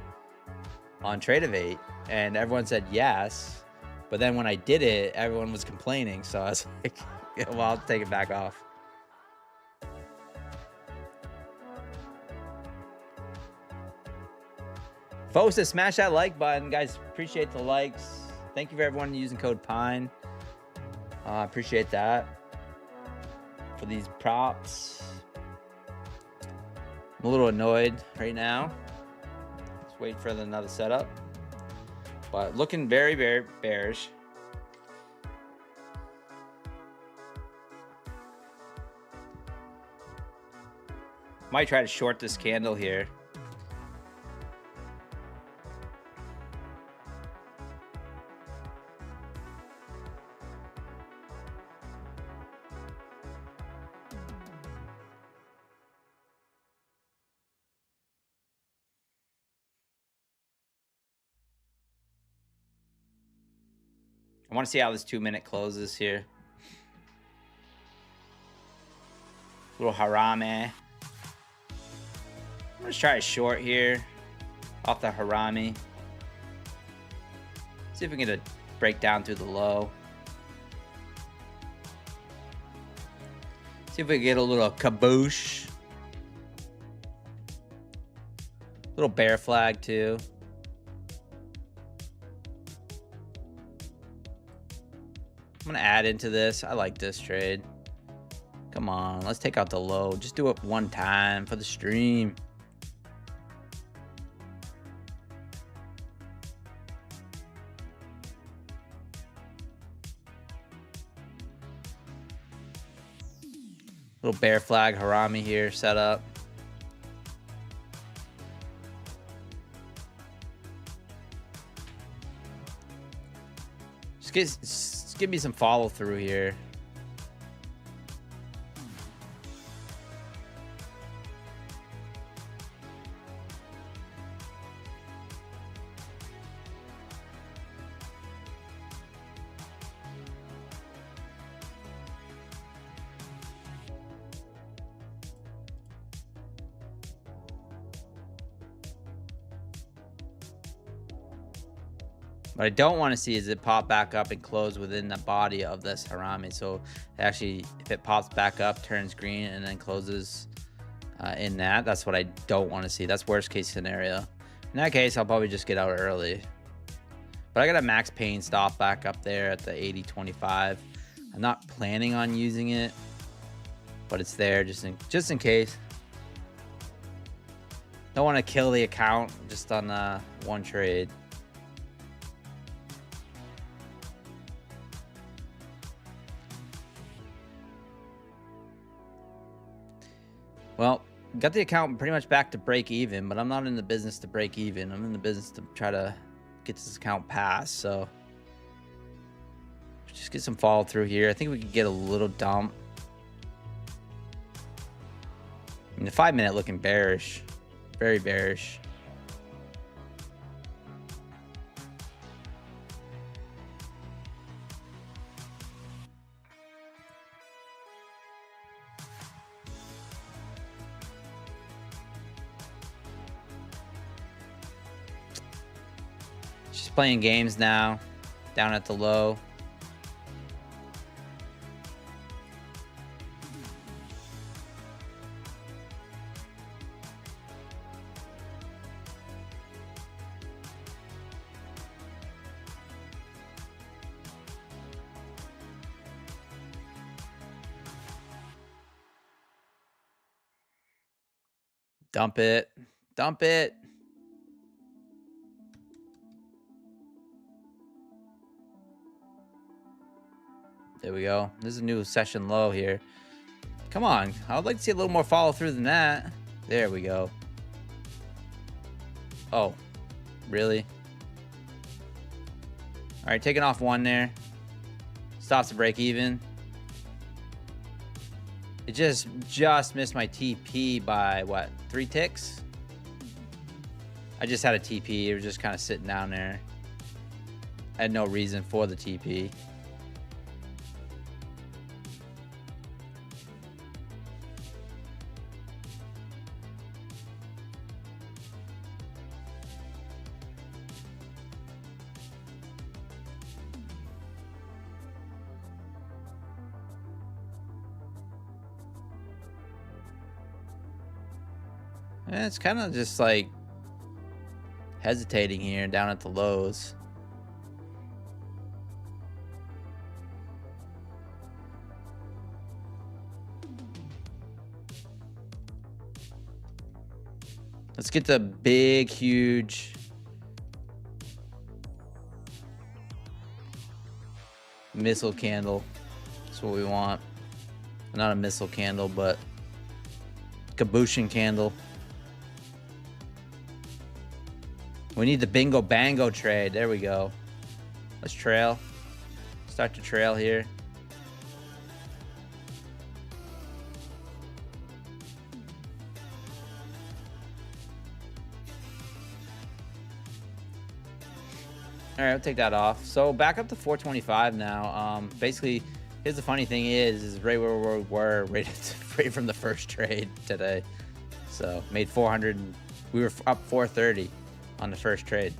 on Trade of 8? And everyone said yes. But then when I did it, everyone was complaining. So I was like, yeah, well, I'll take it back off. Folks, smash that like button. Guys, appreciate the likes. Thank you for everyone using code PINE. Appreciate that. For these props. I'm a little annoyed right now. Let's wait for another setup. But looking very, very bearish. Might try to short this candle here. I want to see how this 2-minute closes here. A little harami. I'm going to try a short here off the harami. See if we can get a breakdown through the low. See if we can get a little kaboosh. Little bear flag too. I'm gonna add into this. I like this trade. Come on, let's take out the low. Just do it one time for the stream. Little bear flag harami here set up. Just give me some follow through here. What I don't want to see is it pop back up and close within the body of this harami. So actually, if it pops back up, turns green, and then closes in that, that's what I don't want to see. That's worst case scenario. In that case, I'll probably just get out early. But I got a max pain stop back up there at the 80.25. I'm not planning on using it, but it's there just in case. Don't want to kill the account just on one trade. Well, got the account pretty much back to break even, but I'm not in the business to break even. I'm in the business to try to get this account passed. So Just get some follow through here. I think we could get a little dump. I mean, the 5 minute looking bearish, very bearish. She's playing games now, down at the low. Dump it. Dump it. There we go. This is a new session low here. Come on. I would like to see a little more follow through than that. There we go. Oh, really? All right, taking off one there. Stops the break even. It just missed my TP by what, 3 ticks? I just had a TP. It was just kind of sitting down there. I had no reason for the TP. And it's kind of just like hesitating here down at the lows. Let's get the big, huge missile candle. That's what we want. Not a missile candle, but cabooshin candle. We need the bingo bango trade. There we go. Let's trail. Start to trail here. All right, I'll take that off. So back up to 425 now. Basically, here's the funny thing is right where we were right from the first trade today. So made 400. We were up 430 on the first trade.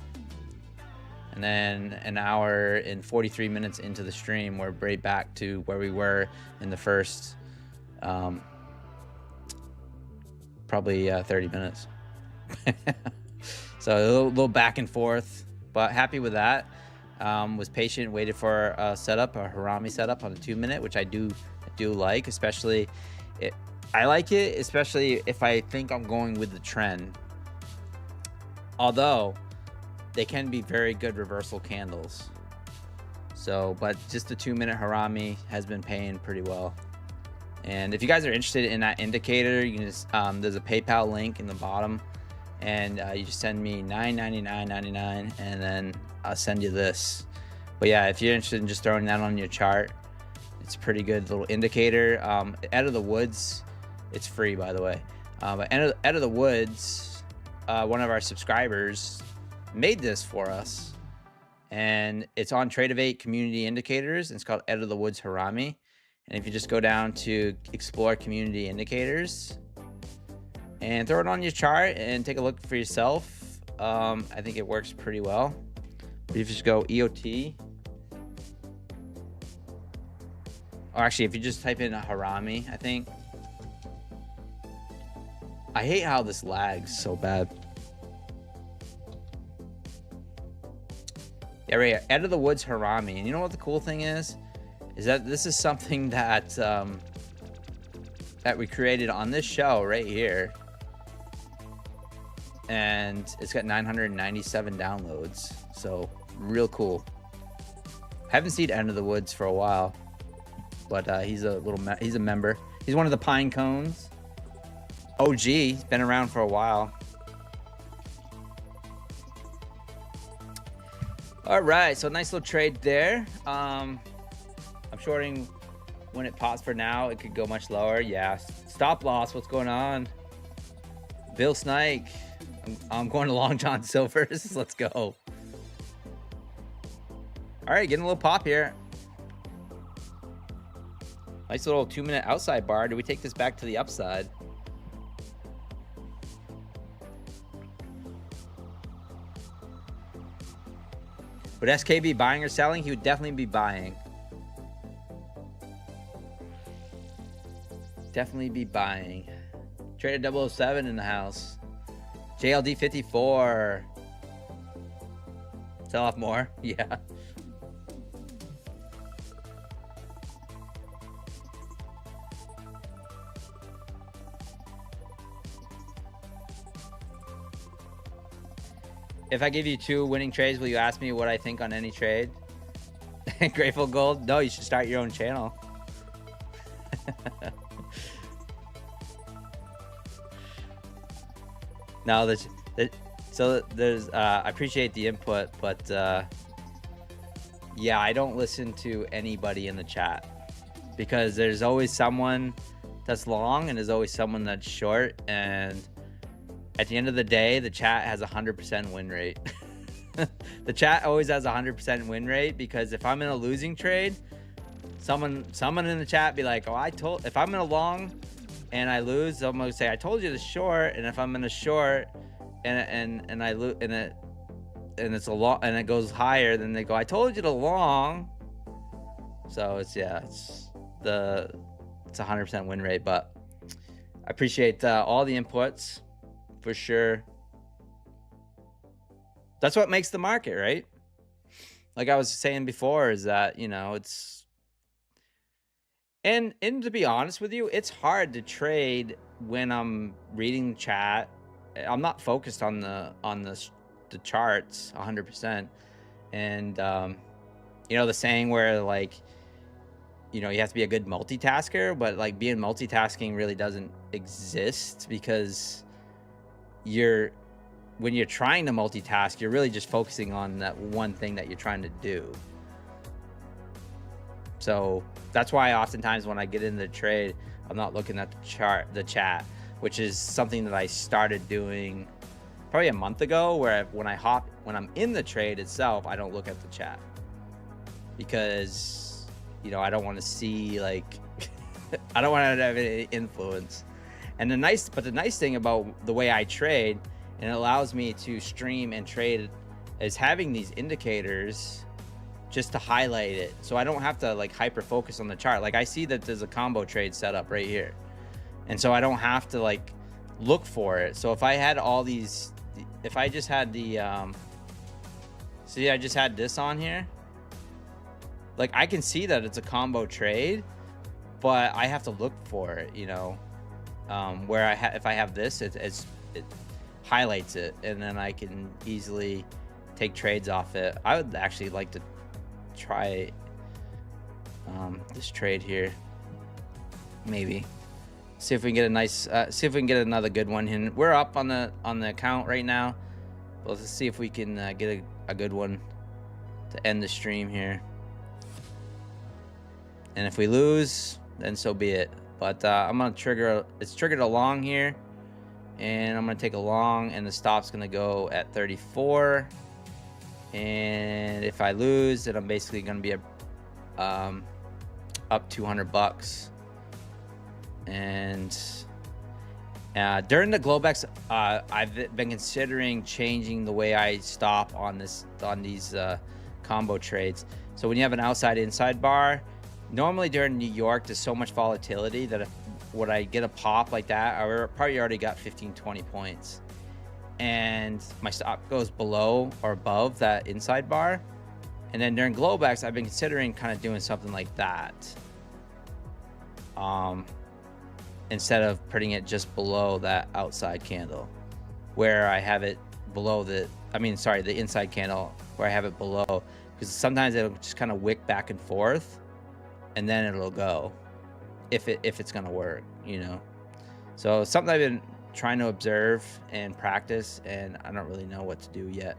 And then an hour and 43 minutes into the stream, we're right back to where we were in the first probably 30 minutes. So a little back and forth, but happy with that. Was patient, waited for a setup, a Harami setup on a 2 minute, which I do like, especially I like it, especially if I think I'm going with the trend. Although they can be very good reversal candles. So, but just the 2 minute Harami has been paying pretty well. And if you guys are interested in that indicator, you can just, there's a PayPal link in the bottom, and you just send me $9.99.99, and then I'll send you this. But yeah, if you're interested in just throwing that on your chart, it's a pretty good little indicator. Out of the Woods, it's free, by the way. But out of the Woods, one of our subscribers made this for us, and it's on Trade-of-8 community indicators, and it's called Out of the Woods Harami. And if you just go down to explore community indicators and throw it on your chart and take a look for yourself, I think it works pretty well. But if you just go EOT, or actually if you just type in a Harami, I think. I hate how this lags so bad. Yeah, right here, Out of the Woods Harami. And you know what the cool thing is that this is something that that we created on this show right here. And it's got 997 downloads. So real cool. Haven't seen Out of the Woods for a while, but he's a member. He's one of the Pine Cones. OG, he's been around for a while. All right, so nice little trade there. I'm shorting when it pops for now. It could go much lower. Yeah. Stop loss. What's going on? Bill Snike. I'm going to Long John Silver's. Let's go. All right, getting a little pop here. Nice little 2-minute outside bar. Do we take this back to the upside? Would SK be buying or selling? He would definitely be buying. Definitely be buying. Traded 007 in the house. JLD 54. Sell off more? Yeah. If I give you 2 winning trades, will you ask me what I think on any trade? Grateful Gold? No, you should start your own channel. No, so there's I appreciate the input, but yeah, I don't listen to anybody in the chat because there's always someone that's long and there's always someone that's short, and at the end of the day, the chat has 100% win rate. The chat always has 100% win rate because if I'm in a losing trade, someone in the chat be like, "Oh, if I'm in a long and I lose, I'm gonna say I told you to short." And if I'm in a short and I lose and it's a long and it goes higher, then they go, "I told you to long." So it's 100% win rate, but I appreciate all the inputs. For sure. That's what makes the market, right? Like I was saying before, is that, you know, it's and to be honest with you, it's hard to trade when I'm reading chat. I'm not focused on the charts 100%. And you know, the saying where like, you know, you have to be a good multitasker, but like being multitasking really doesn't exist because when you're trying to multitask, you're really just focusing on that one thing that you're trying to do. So that's why oftentimes when I get into the trade, I'm not looking at the chat, which is something that I started doing probably a month ago, where when I'm in the trade itself, I don't look at the chat because, you know, I don't want to see like, I don't want to have any influence. And the nice thing about the way I trade, and it allows me to stream and trade, is having these indicators just to highlight it. So I don't have to like hyper focus on the chart. Like I see that there's a combo trade set up right here. And so I don't have to like look for it. So if I had all these, if I just had the, see, I just had this on here. Like I can see that it's a combo trade, but I have to look for it, you know. Where if I have this, it highlights it, and then I can easily take trades off it. I would actually like to try this trade here. Maybe see if we can get a nice, see if we can get another good one here. We're up on the account right now. But let's see if we can get a good one to end the stream here. And if we lose, then so be it. But I'm gonna trigger. It's triggered a long here, and I'm gonna take a long, and the stop's gonna go at 34. And if I lose, then I'm basically gonna be up 200 bucks. And during the Globex, I've been considering changing the way I stop on these combo trades. So when you have an outside-inside bar, normally during New York, there's so much volatility that when I get a pop like that, I probably already got 15-20 points. And my stop goes below or above that inside bar. And then during Globex, I've been considering kind of doing something like that. Instead of putting it just below that outside candle, where I have it below the inside candle, where I have it below, because sometimes it'll just kind of wick back and forth, and then it'll go, if it's gonna work, you know. So it's something I've been trying to observe and practice, and I don't really know what to do yet.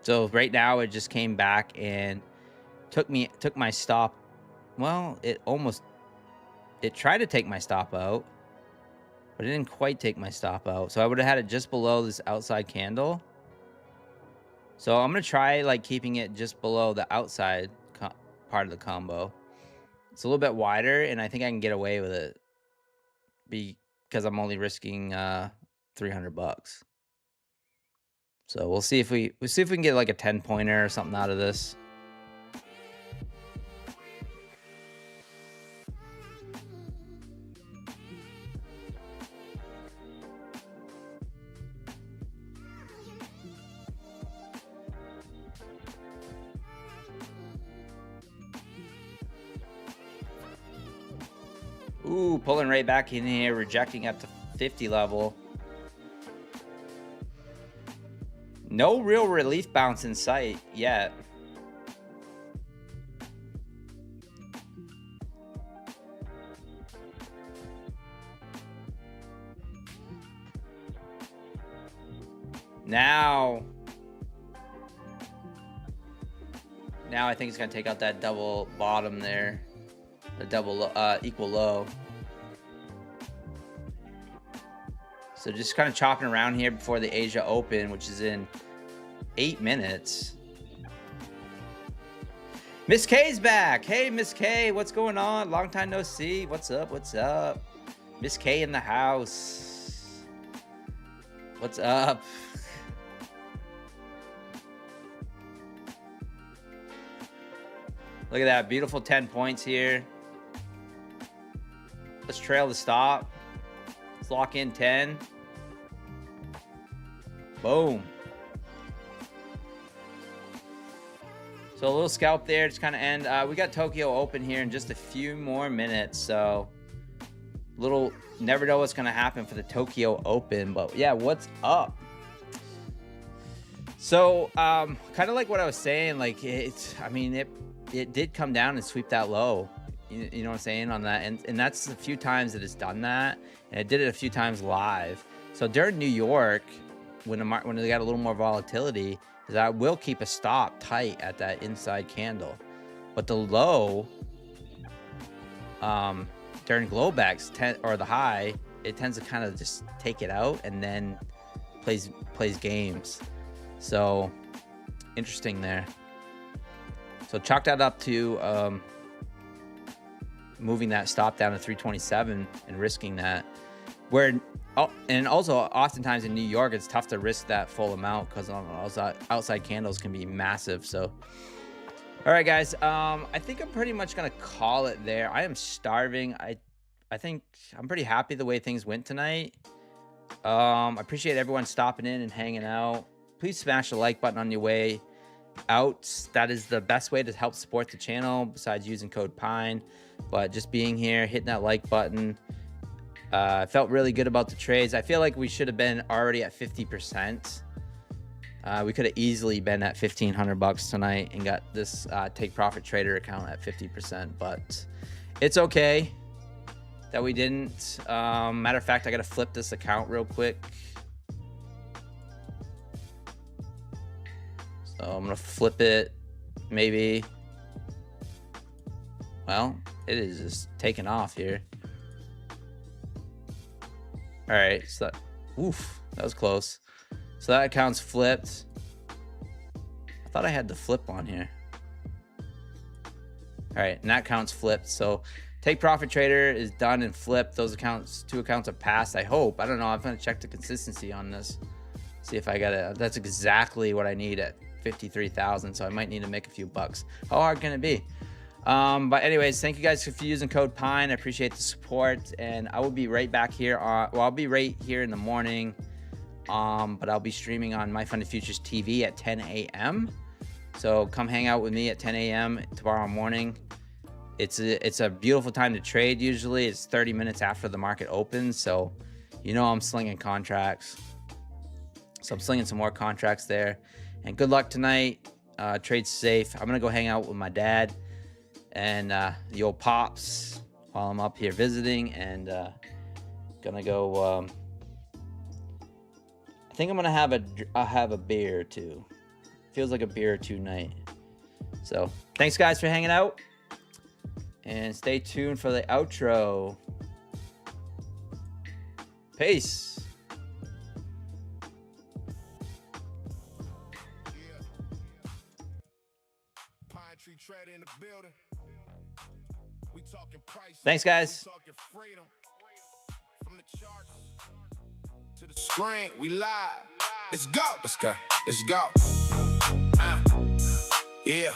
So right now it just came back and took my stop. Well, it tried to take my stop out, but it didn't quite take my stop out. So I would have had it just below this outside candle. So I'm going to try like keeping it just below the outside part of the combo. It's a little bit wider, and I think I can get away with it because I'm only risking $300. So we'll see if we can get like a 10-pointer or something out of this. Ooh, pulling right back in here, rejecting at the 50 level. No real relief bounce in sight yet. Now I think it's gonna take out that double bottom there, the double equal low. So just kind of chopping around here before the Asia Open, which is in 8 minutes. Miss K's back. Hey, Miss K, what's going on? Long time no see. What's up? What's up? Miss K in the house. What's up? Look at that beautiful 10 points here. Let's trail the stop. Let's lock in 10. Boom. So a little scalp there to kind of end. We got Tokyo Open here in just a few more minutes. So never know what's going to happen for the Tokyo Open. But yeah, what's up? So kind of like what I was saying, like it did come down and sweep that low. You know what I'm saying on that? And that's a few times that it's done that. And it did it a few times live. So during New York, when they got a little more volatility, is I will keep a stop tight at that inside candle. But the low during Globex or the high, it tends to kind of just take it out and then plays games. So interesting there. So chalk that up to moving that stop down to 327 and risking that. And also oftentimes in New York, it's tough to risk that full amount because outside candles can be massive. So, all right, guys, I think I'm pretty much gonna call it there. I am starving. I think I'm pretty happy the way things went tonight. I appreciate everyone stopping in and hanging out. Please smash the like button on your way out. That is the best way to help support the channel besides using code PINE. But just being here, hitting that like button. I felt really good about the trades. I feel like we should have been already at 50%. We could have easily been at $1,500 tonight and got this Take Profit Trader account at 50%, but it's okay that we didn't. Matter of fact, I got to flip this account real quick. So I'm going to flip it maybe. Well, it is just taking off here. All right, so that was close. So that account's flipped. I thought I had the flip on here. All right, and that account's flipped. So Take Profit Trader is done and flipped. Those two accounts are passed, I hope. I don't know. I'm going to check the consistency on this. See if I got it. That's exactly what I need at 53,000. So I might need to make a few bucks. How hard can it be? But anyways, thank you guys for using code PINE. I appreciate the support, and I will be right back here. I'll be right here in the morning. But I'll be streaming on My Funded Futures TV at 10 a.m. So come hang out with me at 10 a.m. tomorrow morning. It's a beautiful time to trade. Usually it's 30 minutes after the market opens. So, you know, I'm slinging contracts. So I'm slinging some more contracts there, and good luck tonight. Trade safe. I'm going to go hang out with my dad and the old pops while I'm up here visiting, and gonna go I think I'm gonna have a beer too. feels like a beer or two night. So thanks guys for hanging out, and stay tuned for the outro. Peace. Thanks guys. From the charts to the screen, we live. Let's go. Let's go. Let's go. Yeah.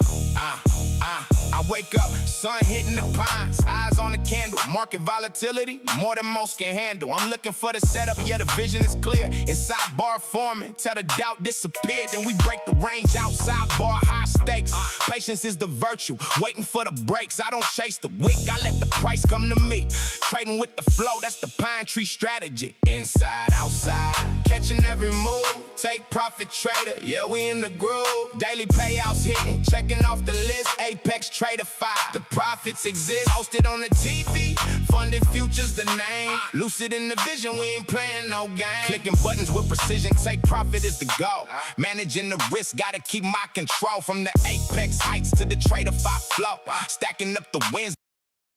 I wake up, sun hitting the pines, eyes on the candle, market volatility, more than most can handle. I'm looking for the setup, yeah, the vision is clear. Inside bar forming, till the doubt disappeared. Then we break the range outside bar, high stakes. Patience is the virtue, waiting for the breaks. I don't chase the wick, I let the price come to me. Trading with the flow, that's the pine tree strategy. Inside, outside, catching every move, take profit trader. Yeah, we in the groove, daily payouts hitting, checking off the list, Apex Trader 5. The profits exist, hosted on the TV, funded futures the name. Lucid in the vision, we ain't playing no game. Clicking buttons with precision, take profit is the goal. Managing the risk, gotta keep my control. From the Apex heights to the Trader 5 flow, stacking up the wins.